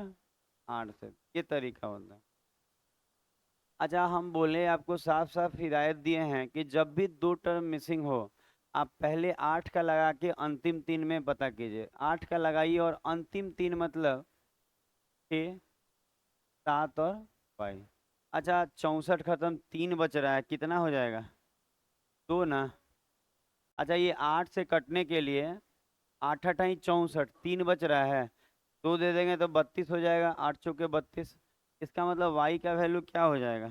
8 से, ये तरीका होता है। अच्छा, हम बोले आपको साफ साफ हिदायत दिए हैं कि जब भी दो टर्म मिसिंग हो, आप पहले 8 का लगा के अंतिम तीन में पता कीजिए। 8 का लगाइए और अंतिम तीन मतलब 6, 7 और 22। अच्छा, 64 खत्म, तीन बच रहा है, कितना हो जाएगा? दो ना। अच्छा, ये 8 से कटने के लिए 8 अठाई 64, तीन बच रहा है, दो दे देंगे तो 32 हो जाएगा, 8 चौके 32। इसका मतलब वाई का वैल्यू क्या हो जाएगा?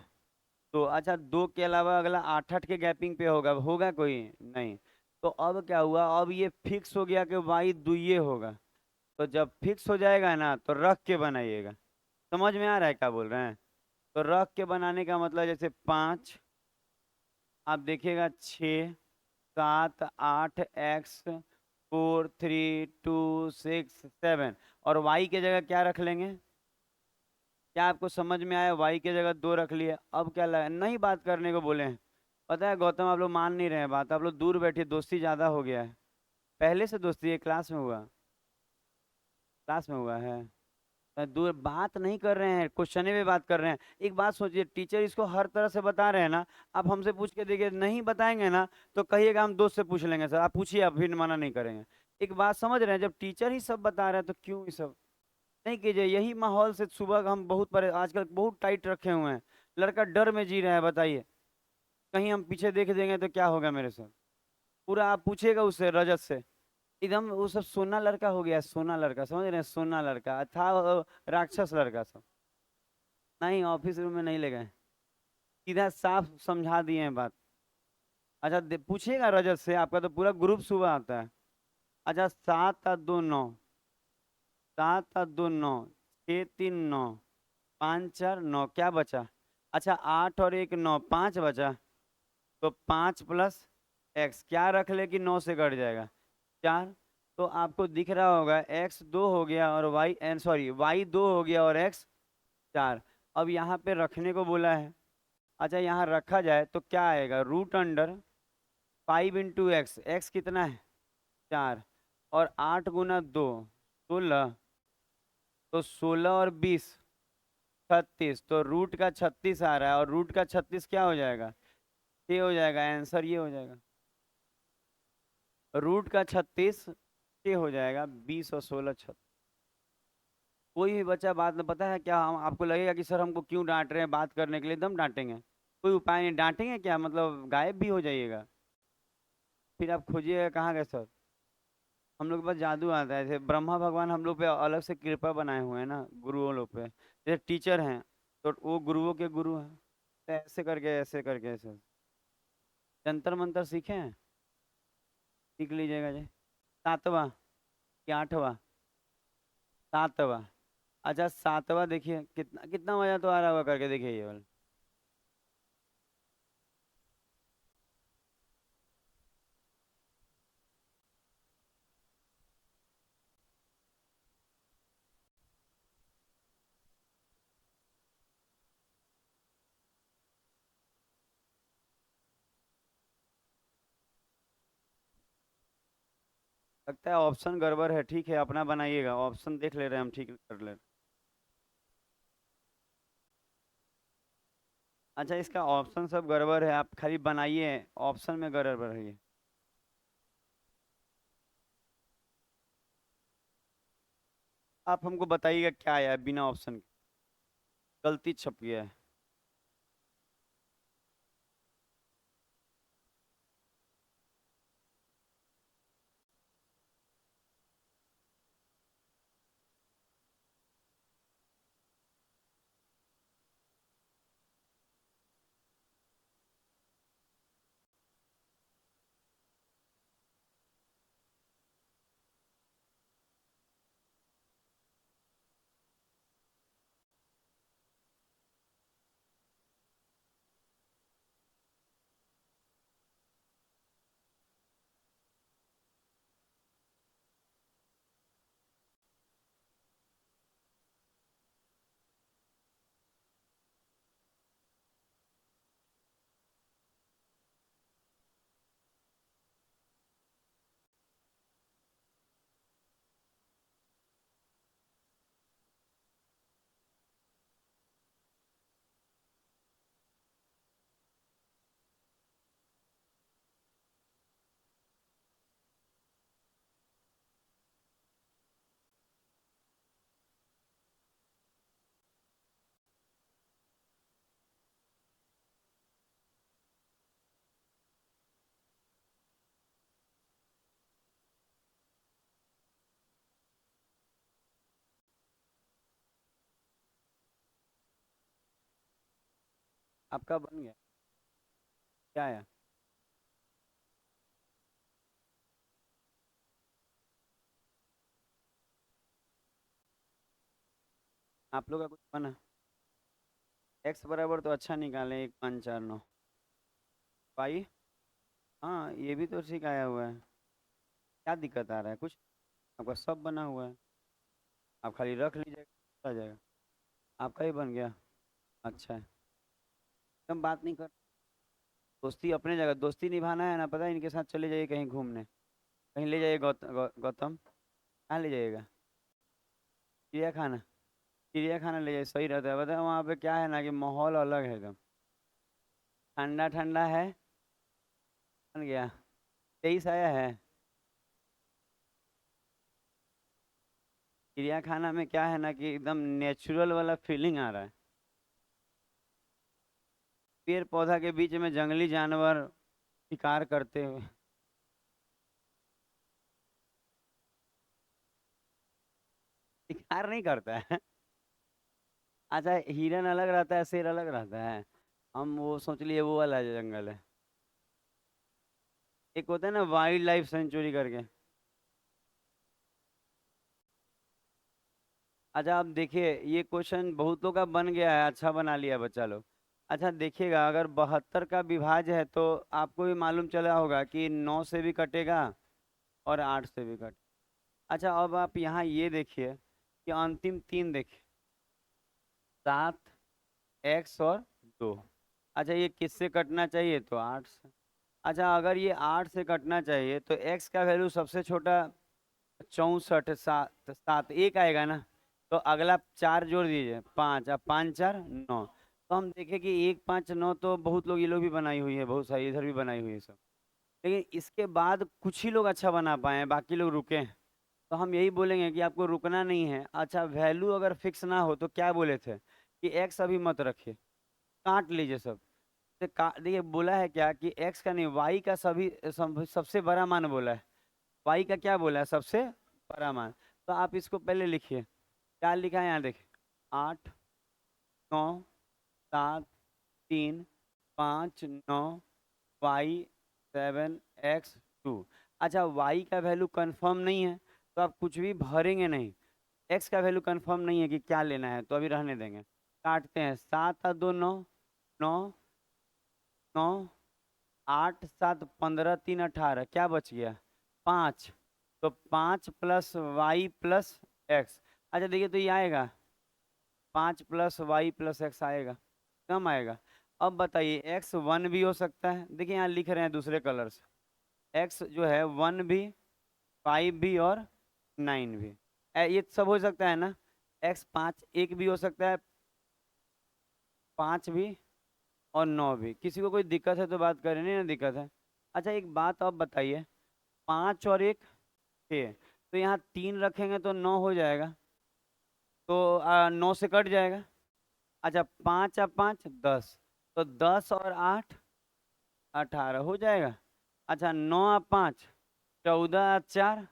तो अच्छा, दो के अलावा अगला 8 8 के गैपिंग पे होगा, होगा कोई नहीं। तो अब क्या हुआ, अब ये फिक्स हो गया कि वाई दुइये होगा। तो जब फिक्स हो जाएगा ना तो रख के बनाइएगा। समझ में आ रहा है क्या बोल रहे हैं? तो रख के बनाने का मतलब जैसे 5, आप देखिएगा 6, 7, 8, एक्स, 4, 3, 2, 6, 7, और वाई के जगह क्या रख लेंगे? क्या आपको समझ में आया? वाई के जगह दो रख लिए। अब क्या लगा, नहीं बात करने को बोले हैं। पता है गौतम, आप लोग मान नहीं रहे हैं बात, आप लोग दूर बैठे, दोस्ती ज्यादा हो गया है। पहले से दोस्ती है, क्लास में हुआ? क्लास में हुआ है? दूर बात नहीं कर रहे हैं, क्वेश्चन पे बात कर रहे हैं। एक बात सोचिए, टीचर इसको हर तरह से बता रहे हैं ना, आप हमसे पूछ के देखिए, नहीं बताएंगे ना तो कहिएगा हम दोस्त से पूछ लेंगे। सर आप पूछिए, आप फिर मना नहीं करेंगे। एक बात समझ रहे हैं, जब टीचर ही सब बता रहे हैं तो क्यों ये सब नहीं कीजिए। यही माहौल से सुबह हम बहुत आजकल बहुत टाइट रखे हुए हैं। लड़का डर में जी रहा है, बताइए। कहीं हम पीछे देख देंगे तो क्या होगा मेरे साथ? पूरा आप पूछिएगा उससे, रजत से, एकदम वो सब सोना लड़का हो गया है, सोना लड़का, समझ रहे हैं? सोना लड़का था वो, राक्षस लड़का सब। नहीं, ऑफिस रूम में नहीं ले गए, सीधा साफ समझा दिए हैं बात। अच्छा, पूछिएगा रजत से, आपका तो पूरा ग्रुप सुबह आता है। अच्छा, 7 और 2 9, 7 और 2 9, 6 3 9, 5 4 9, क्या बचा? अच्छा, 8 और 1 9, 5 बचा। तो 5 प्लस एक्स, क्या रख ले कि 9 से कट जाएगा? 4। तो आपको दिख रहा होगा एक्स दो हो गया और वाई एन सॉरी वाई दो हो गया और एक्स 4। अब यहाँ पे रखने को बोला है। अच्छा, यहाँ रखा जाए तो क्या आएगा? √5 × एक्स, कितना है? 4। और 8 × 2 16, तो 16 और 20 36, तो रूट का 36 आ रहा है, और रूट का 36 क्या हो जाएगा? ये हो जाएगा आंसर, ये हो जाएगा रूट का 36, ये हो जाएगा 20 और 16 36। कोई भी बच्चा बात में, पता है क्या, हम आपको लगेगा कि सर हमको क्यों डांट रहे हैं, बात करने के लिए एकदम डांटेंगे? कोई उपाय नहीं, डांटेंगे क्या मतलब गायब भी हो जाइएगा। फिर आप खोजिएगा कहाँ गए सर। हम लोग के पास जादू आता है, जैसे ब्रह्मा भगवान हम लोग पे अलग से कृपा बनाए हुए हैं ना, गुरुओं लोग पे, जैसे टीचर हैं तो वो गुरुओं के गुरु हैं। तो ऐसे करके, ऐसे करके, ऐसे जंतर मंतर सीखे हैं, सीख लीजिएगा जी। सातवां कि आठवां? सातवां। अच्छा, सातवां देखिए, कितना कितना मजा तो आ रहा होगा, करके देखिए ये वाला। लगता है ऑप्शन गड़बड़ है, ठीक है अपना बनाइएगा, ऑप्शन देख ले रहे हैं हम, ठीक कर ले। अच्छा, इसका ऑप्शन सब गड़बड़ है, आप खाली बनाइए, ऑप्शन में गड़बड़ है ये। आप हमको बताइएगा क्या आया है बिना ऑप्शन के, गलती छप गया है। आपका बन गया क्या है? आप लोग का कुछ बना? एक्स बराबर तो अच्छा निकाले, 1 5 4 9। पाई। हाँ ये भी तो ठीक आया हुआ है। क्या दिक्कत आ रहा है कुछ? आपका सब बना हुआ है, आप खाली रख लीजिएगा आ जाएगा। आपका ही बन गया। अच्छा है। हम बात नहीं कर। दोस्ती अपने जगह, दोस्ती निभाना है ना, पता है, इनके साथ चले जाइए कहीं घूमने। कहीं ले जाइए गौतम। कहाँ ले जाइएगा? चिड़ियाखाना। चिड़ियाखाना ले जाइए, सही रहता है। बताए वहाँ पे क्या है ना कि माहौल अलग है एकदम। ठंडा ठंडा है। बन गया। 23 आया है। चिड़ियाखाना में क्या है ना कि एकदम नेचुरल वाला फीलिंग आ रहा है। पेड़ पौधा के बीच में जंगली जानवर शिकार करते हुए। शिकार नहीं करता है। अच्छा, हिरन अलग रहता है, शेर अलग रहता है। हम वो सोच लिए वो वाला जंगल है। एक होता है ना वाइल्ड लाइफ सेंचुरी करके। अच्छा आप देखिए, ये क्वेश्चन बहुतों का बन गया है, अच्छा बना लिया बच्चा लोग। अच्छा देखिएगा, अगर 72 का विभाज्य है तो आपको भी मालूम चला होगा कि 9 से भी कटेगा और 8 से भी कट। अच्छा अब आप यहाँ ये देखिए कि अंतिम तीन देखिए, 7, एक्स और 2। अच्छा ये किससे कटना चाहिए? तो 8 से। अच्छा अगर ये 8 से कटना चाहिए तो एक्स का वैल्यू सबसे छोटा 64, 7 एक आएगा ना। तो अगला 4 जोड़ दीजिए, 5, अब 5 4 9। तो हम देखें कि 1 5 9 तो बहुत लोग, ये लोग भी बनाई हुई है, बहुत सारी इधर भी बनाई हुई है सब। लेकिन इसके बाद कुछ ही लोग अच्छा बना पाए हैं, बाकी लोग रुके हैं। तो हम यही बोलेंगे कि आपको रुकना नहीं है। अच्छा वैल्यू अगर फिक्स ना हो तो क्या बोले थे कि एक्स अभी मत रखिए, काट लीजिए सब। तो देखिए बोला है क्या कि एक्स का नहीं, वाई का सबसे बड़ा मान बोला है। वाई का क्या बोला है? सबसे बड़ा मान। तो आप इसको पहले लिखिए। क्या लिखा है यहाँ देखिए? 8 9 7 3 5 9 वाई 7 x 2। अच्छा वाई का वैल्यू कंफर्म नहीं है तो आप कुछ भी भरेंगे नहीं। एक्स का वैल्यू कंफर्म नहीं है कि क्या लेना है तो अभी रहने देंगे। काटते हैं, 7 और 2 9, 9 9, 8 7 15 3 18, क्या बच गया? 5। तो 5 प्लस वाई प्लस एक्स। अच्छा देखिए तो ये आएगा 5 प्लस वाई प्लस एक्स आएगा, कम आएगा। अब बताइए एक्स 1 भी हो सकता है, देखिए यहाँ लिख रहे हैं दूसरे कलर से। एक्स जो है 1 भी, 5 भी और 9 भी। ये सब हो सकता है ना। एक्स 5 1 भी हो सकता है, 5 भी और 9 भी। किसी को कोई दिक्कत है तो बात करें, नहीं ना दिक्कत है। अच्छा एक बात आप बताइए, 5 और 1 6, तो यहाँ 3 रखेंगे तो 9 हो जाएगा। तो 9 से कट जाएगा। अच्छा 5 और 5 10, तो 10 और 8 18 हो जाएगा। अच्छा 9 और 5 14 और 4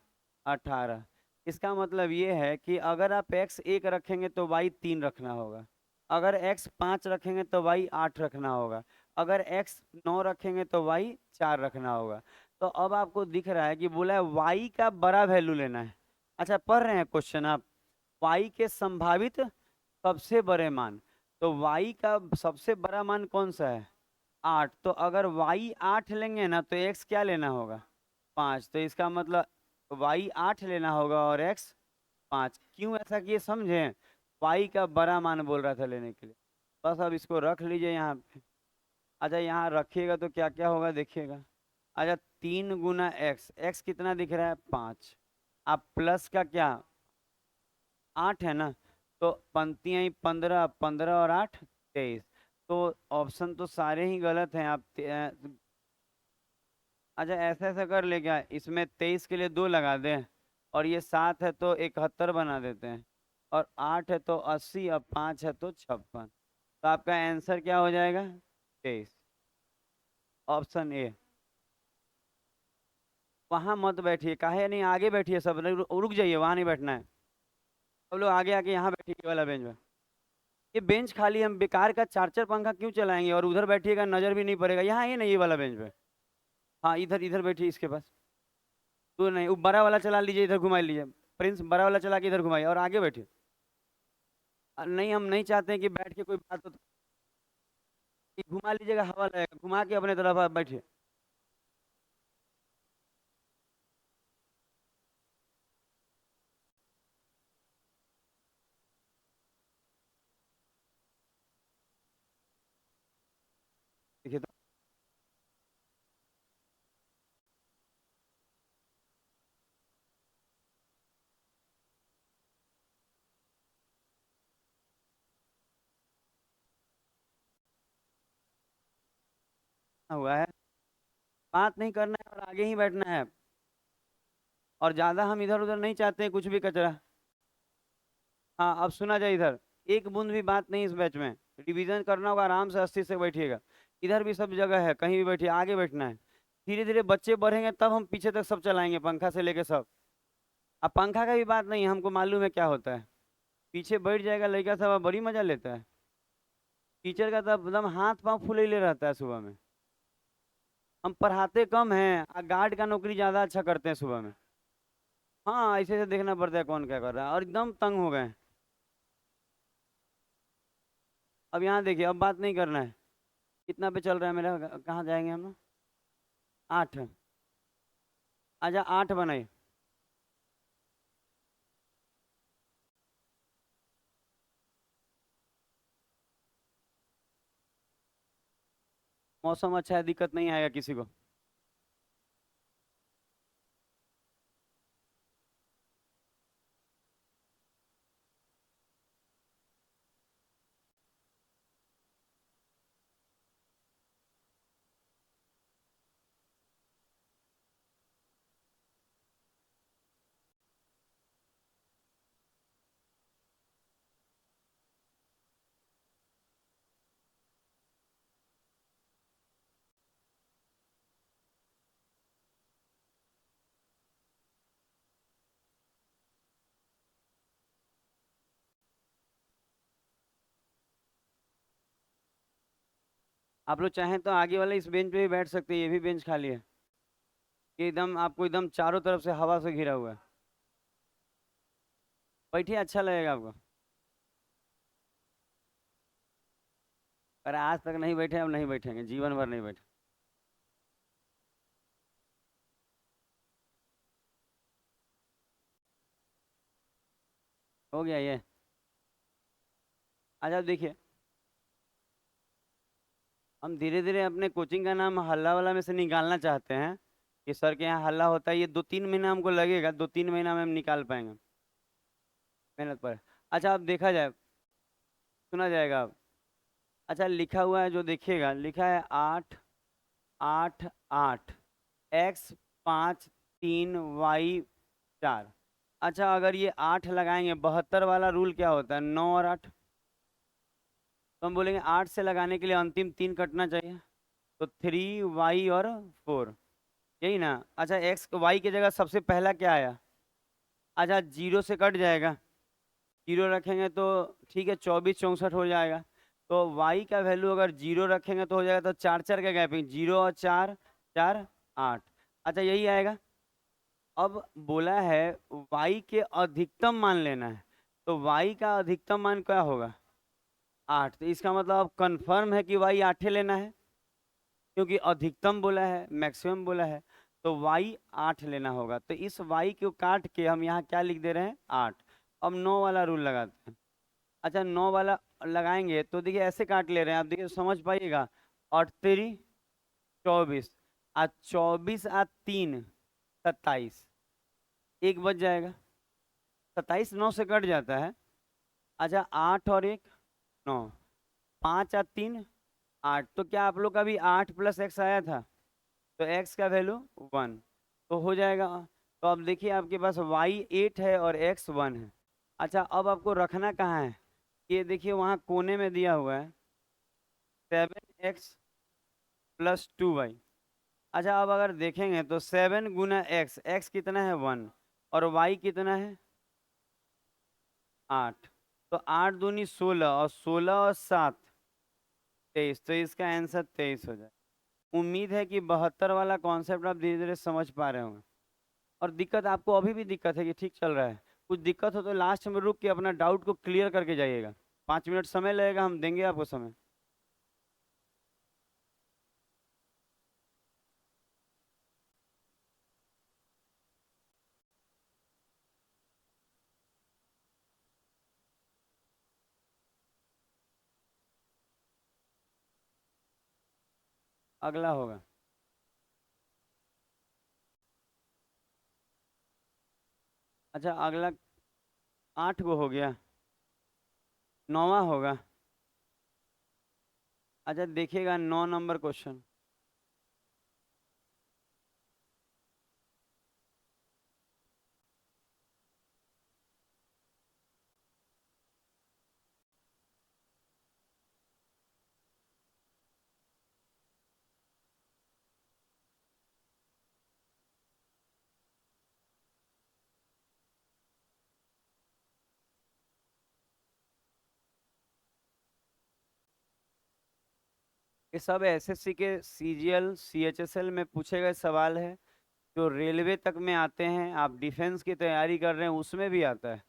18। इसका मतलब ये है कि अगर आप x 1 रखेंगे तो y 3 रखना होगा। अगर x 5 रखेंगे तो y 8 रखना होगा। अगर x 9 रखेंगे तो y 4 रखना होगा। तो अब आपको दिख रहा है कि बोला है y का बड़ा वैल्यू लेना है। अच्छा पढ़ रहे हैं क्वेश्चन आप? y के संभावित सबसे बड़े मान। तो y का सबसे बड़ा मान कौन सा है? 8। तो अगर y 8 लेंगे ना तो x क्या लेना होगा? 5। तो इसका मतलब y 8 लेना होगा और x 5। क्यों ऐसा किए समझे? y का बड़ा मान बोल रहा था लेने के लिए। बस अब इसको रख लीजिए यहाँ पे। अच्छा यहाँ रखिएगा तो क्या क्या होगा देखिएगा। अच्छा 3 गुना x कितना दिख रहा है? 5। अब प्लस का क्या? 8 है ना। तो पंक्तियां ही 15, 15 और 8 23। तो ऑप्शन तो सारे ही गलत हैं। आप अच्छा ऐसा ऐसा कर ले क्या, इसमें 23 के लिए 2 लगा दें, और ये 7 है तो 71 बना देते हैं, और 8 है तो 80, और 5 है तो 56। तो आपका आंसर क्या हो जाएगा? 23, ऑप्शन ए। वहां मत बैठिए, काहे नहीं, आगे बैठिए सब, रुक जाइए, वहां नहीं बैठना है। सब लोग आगे आके यहाँ बैठिए वाला बेंच में। ये बेंच खाली, हम बेकार का चार चार पंखा क्यों चलाएंगे, और उधर बैठिएगा नजर भी नहीं पड़ेगा। यहाँ ये नहीं, ये वाला बेंच पे। हाँ, इधर इधर बैठिए इसके पास। तो नहीं, वो बड़ा वाला चला लीजिए, इधर घुमा लीजिए। प्रिंस, बड़ा वाला चला के इधर घुमाइए और आगे बैठिए। नहीं, हम नहीं चाहते हैं कि बैठ के कोई बात हो, तो ये घुमा लीजिएगा, हवा लगेगा, घुमा के अपने तरफ आप बैठिए। देखिए तो, हुआ है, बात नहीं करना है और आगे ही बैठना है। और ज्यादा हम इधर उधर नहीं चाहते हैं कुछ भी कचरा। हाँ, अब सुना जाए इधर। एक बूंद भी बात नहीं इस बैच में। रिवीजन करना होगा, आराम से 80 से बैठिएगा। इधर भी सब जगह है, कहीं भी बैठिए, आगे बैठना है। धीरे धीरे बच्चे बढ़ेंगे तब हम पीछे तक सब चलाएंगे, पंखा से लेके सब। अब पंखा का भी बात नहीं है, हमको मालूम है क्या होता है। पीछे बैठ जाएगा लड़का सब, अब बड़ी मजा लेता है। टीचर का तो एकदम हाथ पाँव फूले ले रहता है सुबह में। हम पढ़ाते कम हैं, गार्ड का नौकरी ज्यादा अच्छा करते हैं सुबह में। हाँ, ऐसे ऐसे देखना पड़ता है कौन क्या कर रहा है, और एकदम तंग हो गए हैं। अब यहाँ देखिए, अब बात नहीं करना है। कितना पे चल रहा है मेरा, कहाँ जाएंगे हम लोग? 8। अच्छा, 8 बनाइए। मौसम अच्छा है, दिक्कत नहीं आएगा किसी को। आप लोग चाहें तो आगे वाले इस बेंच पे भी बैठ सकते हैं, ये भी बेंच खाली है। ये एकदम आपको एकदम चारों तरफ से हवा से घिरा हुआ है। बैठिए, अच्छा लगेगा आपको। पर आज तक नहीं बैठे, अब नहीं बैठेंगे, जीवन भर नहीं बैठे। हो गया ये। अच्छा, अब देखिए, हम धीरे धीरे अपने कोचिंग का नाम हल्ला वाला में से निकालना चाहते हैं। कि सर के यहाँ हल्ला होता है, ये 2-3 महीना हमको लगेगा, 2-3 महीना में हम निकाल पाएंगे। मेहनत पर। अच्छा, अब देखा जाए, सुना जाएगा अब। अच्छा, लिखा हुआ है जो देखिएगा, लिखा है 8, 8, 8, X 5 3 Y 4। अच्छा, अगर ये 8 लगाएंगे, 72 वाला रूल क्या होता है, 9 और 8। तो हम बोलेंगे 8 से लगाने के लिए अंतिम 3 कटना चाहिए। तो 3Y और 4, यही ना। अच्छा, एक्स वाई की जगह सबसे पहला क्या आया? अच्छा, 0 से कट जाएगा। 0 रखेंगे तो ठीक है, 24 64 हो जाएगा। तो y का वैल्यू अगर 0 रखेंगे तो हो जाएगा, तो 4 4 का गैपिंग, 0 और 4 4 8। अच्छा, यही आएगा। अब बोला है y के अधिकतम मान लेना है। तो y का अधिकतम मान क्या होगा? 8। तो इसका मतलब अब कंफर्म है कि y 8 लेना है, क्योंकि अधिकतम बोला है, मैक्सिमम बोला है। तो y 8 लेना होगा। तो इस y को काट के हम यहाँ क्या लिख दे रहे हैं, 8। अब 9 वाला रूल लगाते हैं। अच्छा, 9 वाला लगाएंगे तो देखिए ऐसे काट ले रहे हैं, आप देखिए समझ पाइएगा। 8 3 24, आज 24 और 3 27, एक बच जाएगा। 27 9 से कट जाता है। अच्छा, 8 और 1 9, 5 और 3 8। तो क्या आप लोग का भी 8 + x आया था? तो x का वैल्यू 1, तो हो जाएगा। तो अब देखिए, आपके पास y 8 है और x 1 है। अच्छा, अब आपको रखना कहाँ है? ये देखिए, वहाँ कोने में दिया हुआ है 7x + 2y। अच्छा, अब अगर देखेंगे तो 7 × x, x कितना है 1, और y कितना है 8। तो 8 दूनी 16 और 16 और 7 23, तो इसका आंसर 23 हो जाए। उम्मीद है कि 72 वाला कॉन्सेप्ट आप धीरे धीरे समझ पा रहे होंगे। और दिक्कत आपको अभी भी दिक्कत है कि ठीक चल रहा है? कुछ दिक्कत हो तो लास्ट में रुक के अपना डाउट को क्लियर करके जाइएगा। 5 मिनट समय लगेगा, हम देंगे आपको समय। अगला होगा। अच्छा, अगला 8 गो हो गया, 9वां होगा। अच्छा देखिएगा 9 नंबर क्वेश्चन। ये सब एसएससी के सीजीएल सीएचएसएल में पूछे गए सवाल है, जो रेलवे तक में आते हैं। आप डिफेंस की तैयारी कर रहे हैं उसमें भी आता है।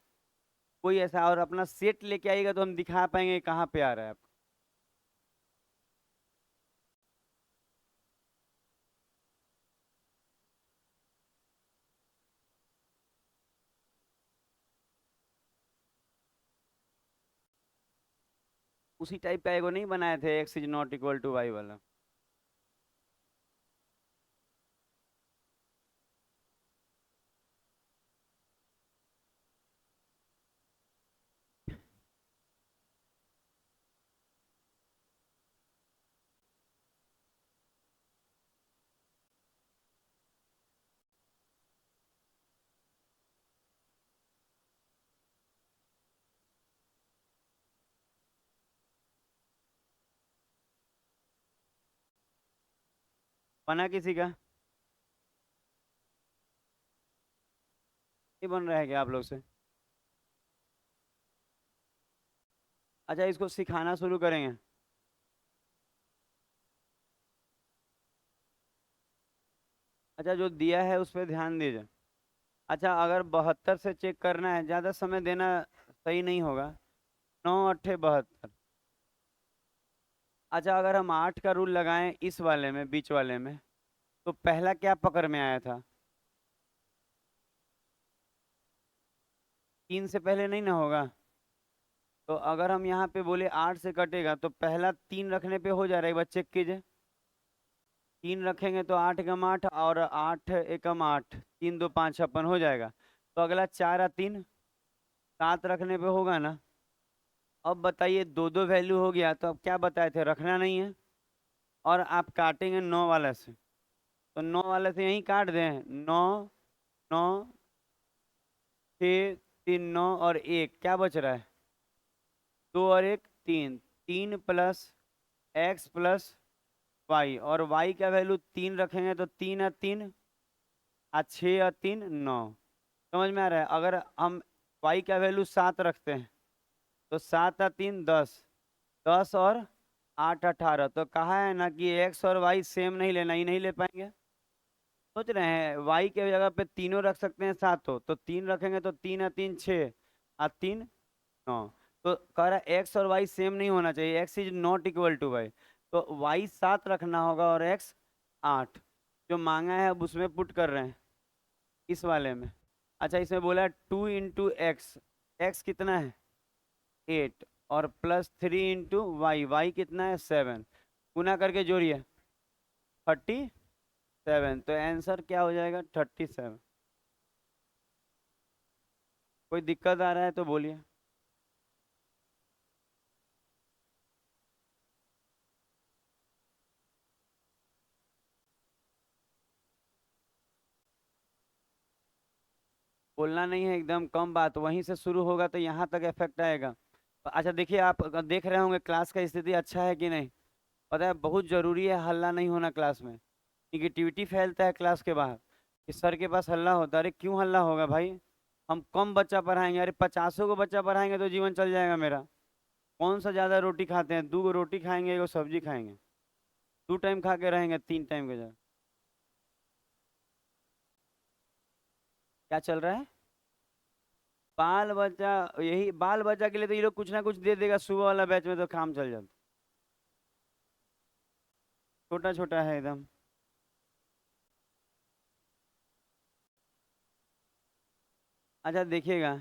कोई ऐसा, और अपना सेट लेके आइएगा तो हम दिखा पाएंगे कहाँ पे आ रहा है। उसी टाइप का एगो नहीं बनाए थे, X is not equal to Y वाला? बना किसी का? ये बन रहा है क्या आप लोग से? अच्छा, इसको सिखाना शुरू करेंगे। अच्छा, जो दिया है उस पर ध्यान दीजिए। अच्छा, अगर 72 से चेक करना है, ज़्यादा समय देना सही नहीं होगा। 9 8 72। अच्छा, अगर हम 8 का रूल लगाएं इस वाले में, बीच वाले में, तो पहला क्या पकड़ में आया था? 3 से पहले नहीं ना होगा। तो अगर हम यहाँ पे बोले 8 से कटेगा, तो पहला 3 रखने पे हो जा रहा है, एक बार चेक कीजिए। 3 रखेंगे तो 8 एकम 8, और 8 एकम 8, 3 2 5 56 हो जाएगा। तो अगला 4 और 3 7 रखने पे होगा ना। अब बताइए, दो दो वैल्यू हो गया, तो अब क्या बताए थे, रखना नहीं है। और आप काटेंगे 9 वाले से, तो 9 वाले से यहीं काट दें। 9 9 6 3 9 और 1, क्या बच रहा है? 2 और 1 3। 3 प्लस एक्स प्लस वाई, और वाई का वैल्यू 3 रखेंगे तो 3 और 3 और 6 और 3 9। समझ में आ रहा है? अगर हम वाई का वैल्यू 7 रखते हैं, तो 7 और 3 10, 10 और 8 18। तो कहा है ना कि एक्स और वाई सेम नहीं लेना, ही नहीं ले पाएंगे। सोच रहे हैं वाई के जगह पे तीनों रख सकते हैं, सातों, तो 3 रखेंगे तो 3 और 3 6 और 3 9। तो कह रहा है एक्स और वाई सेम नहीं होना चाहिए, X is not equal to Y. तो वाई 7 रखना होगा और एक्स 8। जो मांगा है अब उसमें पुट कर रहे हैं, इस वाले में। अच्छा, इसमें बोला 2 इंटू एक्स। एक्स कितना है? 8। और प्लस 3 इंटू वाई, वाई कितना है? 7। गुना करके जोड़िए, 37। तो आंसर क्या हो जाएगा? 37। कोई दिक्कत आ रहा है तो बोलिए। बोलना नहीं है, एकदम कम बात, वहीं से शुरू होगा तो यहाँ तक इफेक्ट आएगा। अच्छा देखिए, आप देख रहे होंगे क्लास का स्थिति अच्छा है कि नहीं। पता है, बहुत जरूरी है हल्ला नहीं होना क्लास में। निगेटिविटी फैलता है क्लास के बाहर, कि सर के पास हल्ला होता है। अरे क्यों हल्ला होगा भाई? हम कम बच्चा पढ़ाएंगे, अरे 50 को बच्चा पढ़ाएंगे तो जीवन चल जाएगा मेरा। कौन सा ज्यादा रोटी खाते हैं, 2 रोटी खाएंगे, 1 सब्जी खाएंगे, 2 टाइम खा के रहेंगे, 3 टाइम के जगह। क्या चल रहा है? बाल बच्चा, यही बाल बच्चा के लिए तो ये लोग कुछ ना कुछ दे देगा, सुबह वाला बैच में तो काम चल जाता। छोटा छोटा है एकदम। अच्छा देखिएगा,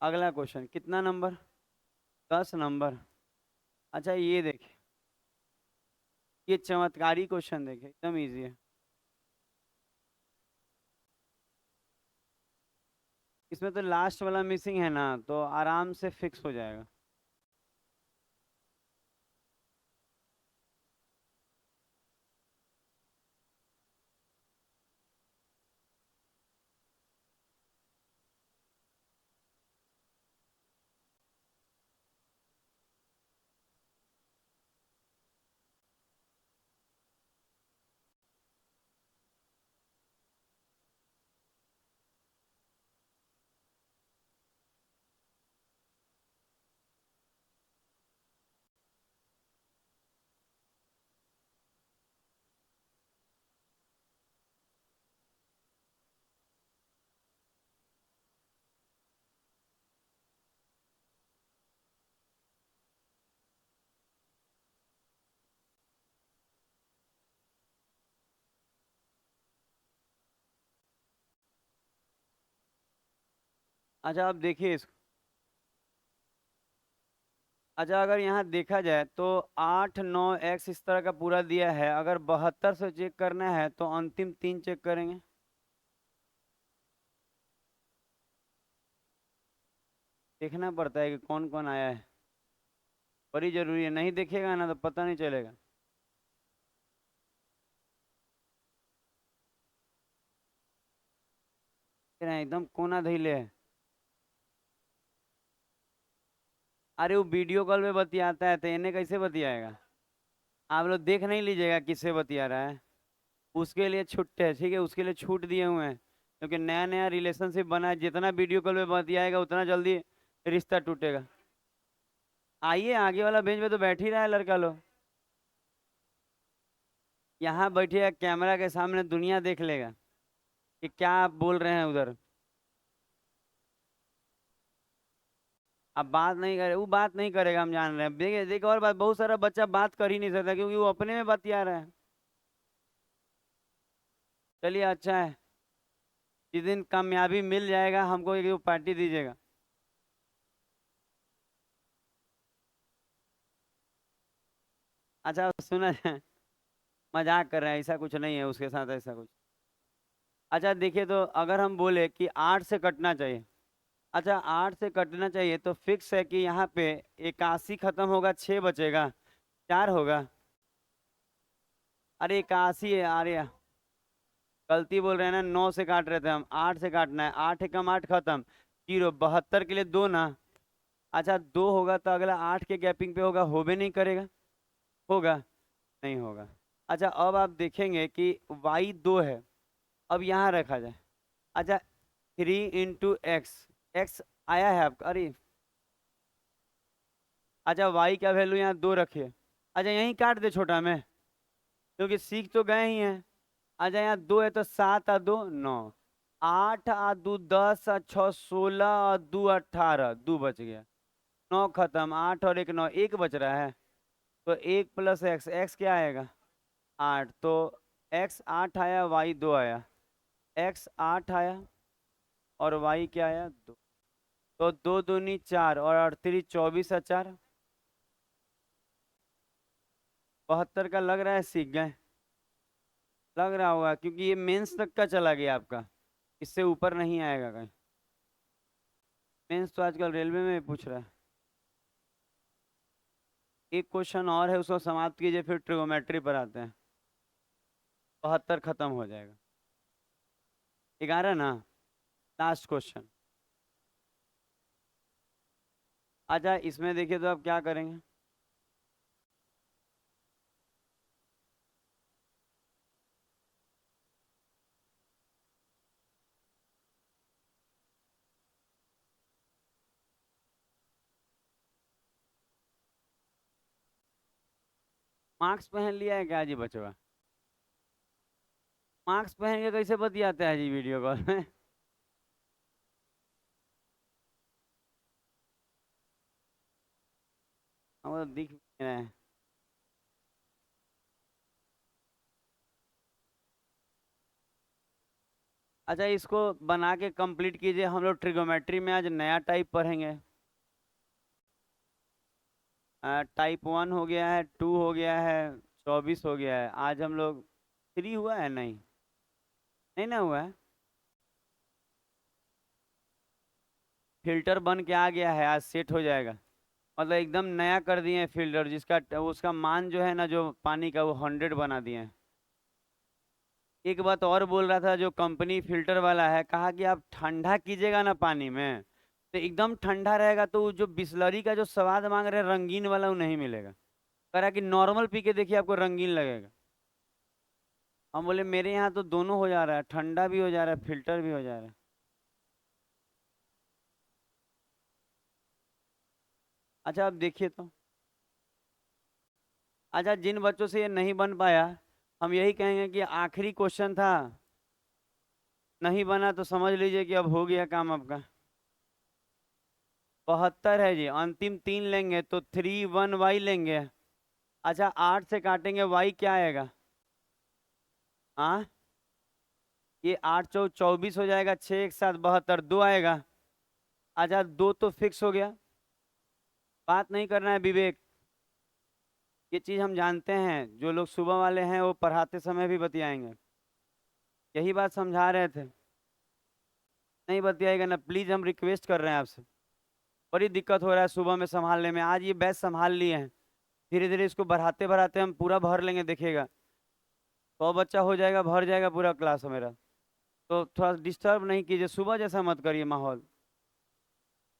अगला क्वेश्चन कितना नंबर? 10 नंबर। अच्छा ये देखिए, ये चमत्कारी क्वेश्चन देखिए, एकदम इजी है। इसमें तो लास्ट वाला मिसिंग है ना, तो आराम से फिक्स हो जाएगा। अच्छा आप देखिए इसको। अच्छा अगर यहाँ देखा जाए तो 8 9 x इस तरह का पूरा दिया है, अगर 72 से चेक करना है तो अंतिम 3 चेक करेंगे। देखना पड़ता है कि कौन कौन आया है, बड़ी जरूरी है, नहीं देखेगा ना तो पता नहीं चलेगा। एकदम कोना धैले है। अरे वो वीडियो कॉल पे बतियाता है तो इन्हें कैसे बतियाएगा? आप लोग देख नहीं लीजिएगा किससे बतिया रहा है। उसके लिए छूट है, ठीक है, उसके लिए छूट दिए हुए हैं, क्योंकि नया नया रिलेशनशिप बना है, जितना वीडियो कॉल पे बतियाएगा उतना जल्दी रिश्ता टूटेगा। आइए आगे वाला बेंच पे तो बैठ ही रहा है लड़का लोग। यहाँ बैठिएगा, कैमरा के सामने दुनिया देख लेगा कि क्या आप बोल रहे हैं उधर। अब बात नहीं करे, वो बात नहीं करेगा, हम जान रहे हैं। देखिए देखिए, और बात, बहुत सारा बच्चा बात कर ही नहीं सकता क्योंकि वो अपने में बतिया रहा है। चलिए अच्छा है, जिस दिन कामयाबी मिल जाएगा हमको एक पार्टी दीजिएगा। अच्छा सुना जाए, मजाक कर रहे हैं, ऐसा कुछ नहीं है उसके साथ, ऐसा कुछ। अच्छा देखिए, तो अगर हम बोले कि 8 से कटना चाहिए, अच्छा 8 से कटना चाहिए तो फिक्स है कि यहाँ पे 81 खत्म होगा, 6 बचेगा, 4 होगा। अरे 81 है, अरे गलती बोल रहे हैं ना, 9 से काट रहे थे हम, 8 से काटना है, 8 एकम 8 खत्म, 0, 72 के लिए 2 ना। अच्छा 2 होगा तो अगला 8 के गैपिंग पे होगा, हो भी नहीं करेगा, होगा, नहीं होगा। अच्छा अब आप देखेंगे कि y 2 है, अब यहाँ रखा जाए। अच्छा 3 × x आया है आपका, अरे अच्छा y का वैल्यू यहाँ 2 रखिए। अच्छा यहीं काट दे छोटा में, क्योंकि सीख तो गए ही हैं। अच्छा यहाँ 2 है तो 7 और 2 9, 8 और 2 10 और 6 16 और 2 18, 2 बच गया, 9 खत्म, 8 और 1 9, 1 बच रहा है। तो 1 + x क्या आएगा? 8, तो x 8 आया, y 2 आया, x 8 आया और y क्या आया? 2। तो 2 दूनी 4 और 38 24 और 4 72 का लग रहा है सीख गए, लग रहा होगा क्योंकि ये मेंस तक का चला गया आपका, इससे ऊपर नहीं आएगा कहीं। मेंस तो आजकल रेलवे में भी पूछ रहा है। एक क्वेश्चन और है, उसको समाप्त कीजिए, फिर ट्रिगोमेट्री पर आते हैं। 72 खत्म हो जाएगा। 11 ना, लास्ट क्वेश्चन। अच्छा इसमें देखिए तो आप क्या करेंगे? मास्क पहन लिया है क्या जी बचवा? मास्क पहन के कैसे बतियाता है जी वीडियो कॉल में? हमको तो दिख नहीं रहा है। अच्छा, इसको बना के कंप्लीट कीजिए। हम लोग ट्रिगोमेट्री में आज नया टाइप पढ़ेंगे। टाइप 1 हो गया है, 2 हो गया है, 24 हो गया है। आज हम लोग 3 हुआ है? नहीं, नहीं ना हुआ है। फिल्टर बन के आ गया है, आज सेट हो जाएगा। मतलब एकदम नया कर दिए हैं फिल्टर, जिसका उसका मान जो है ना, जो पानी का, वो 100 बना दिए हैं। एक बात और बोल रहा था, जो कंपनी फिल्टर वाला है, कहा कि आप ठंडा कीजिएगा ना पानी में, तो एकदम ठंडा रहेगा, तो वो जो बिस्लरी का जो स्वाद मांग रहे हैं रंगीन वाला, वो नहीं मिलेगा। कह रहा कि नॉर्मल पी के देखिए, आपको रंगीन लगेगा। हम बोले मेरे यहाँ तो दोनों हो जा रहा है, ठंडा भी हो जा रहा है, फिल्टर भी हो जा रहा है। अच्छा, अब देखिए तो। अच्छा, जिन बच्चों से ये नहीं बन पाया, हम यही कहेंगे कि आखिरी क्वेश्चन था, नहीं बना तो समझ लीजिए कि अब हो गया काम आपका। 72 है जी, अंतिम 3 लेंगे तो 3 1 y लेंगे। अच्छा, 8 से काटेंगे, y क्या आएगा? हाँ, ये 8 चौ 24 हो जाएगा, 6 एक साथ 72, 2 आएगा। अच्छा, 2 तो फिक्स हो गया। बात नहीं करना है विवेक, ये चीज हम जानते हैं। जो लोग सुबह वाले हैं वो पढ़ाते समय भी बतियाएंगे। यही बात समझा रहे थे। नहीं बतियाएगा ना, प्लीज, हम रिक्वेस्ट कर रहे हैं आपसे। बड़ी दिक्कत हो रहा है सुबह में संभालने में। आज ये बैच संभाल लिए हैं, धीरे धीरे इसको बढ़ाते बढ़ाते हम पूरा भर लेंगे, देखिएगा। 100 बच्चा हो जाएगा, भर जाएगा पूरा क्लास मेरा। तो थोड़ा डिस्टर्ब नहीं कीजिए, सुबह जैसा मत करिए माहौल।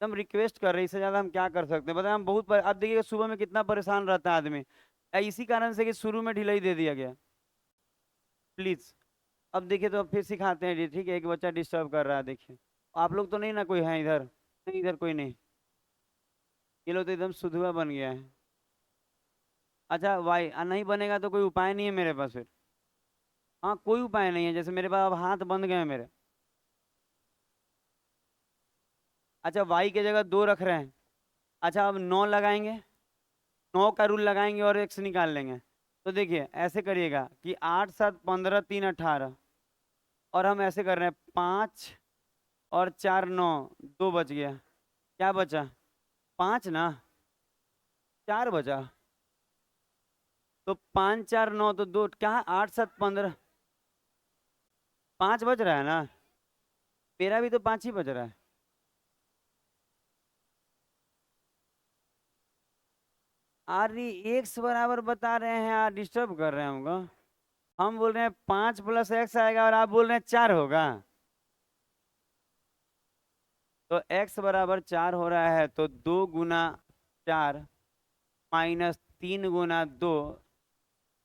हम रिक्वेस्ट कर रहे हैं, इससे ज़्यादा हम क्या कर सकते हैं बताएं? हम बहुत अब देखिए सुबह में कितना परेशान रहता है आदमी, इसी कारण से कि शुरू में ढिलाई दे दिया गया। प्लीज़, अब देखिए तो अब फिर सिखाते हैं जी, ठीक है? एक बच्चा डिस्टर्ब कर रहा है, देखिए। आप लोग तो नहीं ना कोई है इधर? नहीं, इधर कोई नहीं। ये लोग तो एकदम सुधुआ बन गया है। अच्छा, वाई नहीं बनेगा तो कोई उपाय नहीं है मेरे पास फिर? हाँ, कोई उपाय नहीं है, जैसे मेरे पास अब हाथ बंद गए हैं मेरे। अच्छा, वाई की जगह 2 रख रहे हैं। अच्छा, अब 9 लगाएंगे, 9 का रूल लगाएंगे और एक्स निकाल लेंगे। तो देखिए ऐसे करिएगा कि 8 7 15 3 18, और हम ऐसे कर रहे हैं 5 और 4 9, 2 बच गया। क्या बचा? 5 ना, 4 बचा। तो 5 4 9 तो 2, क्या 8 7 15, 5 बच रहा है ना? मेरा भी तो 5 ही बच रहा है। अरे, एक्स बराबर बता रहे हैं, आप डिस्टर्ब कर रहे हैं हमको। हम बोल रहे हैं 5 प्लस एक्स आएगा, और आप बोल रहे हैं 4 होगा। तो x बराबर 4 हो रहा है, तो 2 गुना 4 माइनस 3 गुना 2,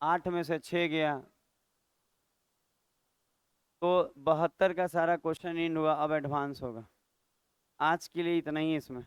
8 में से 6 गया। तो 72 का सारा क्वेश्चन इन हुआ, अब एडवांस होगा। आज के लिए इतना ही इसमें।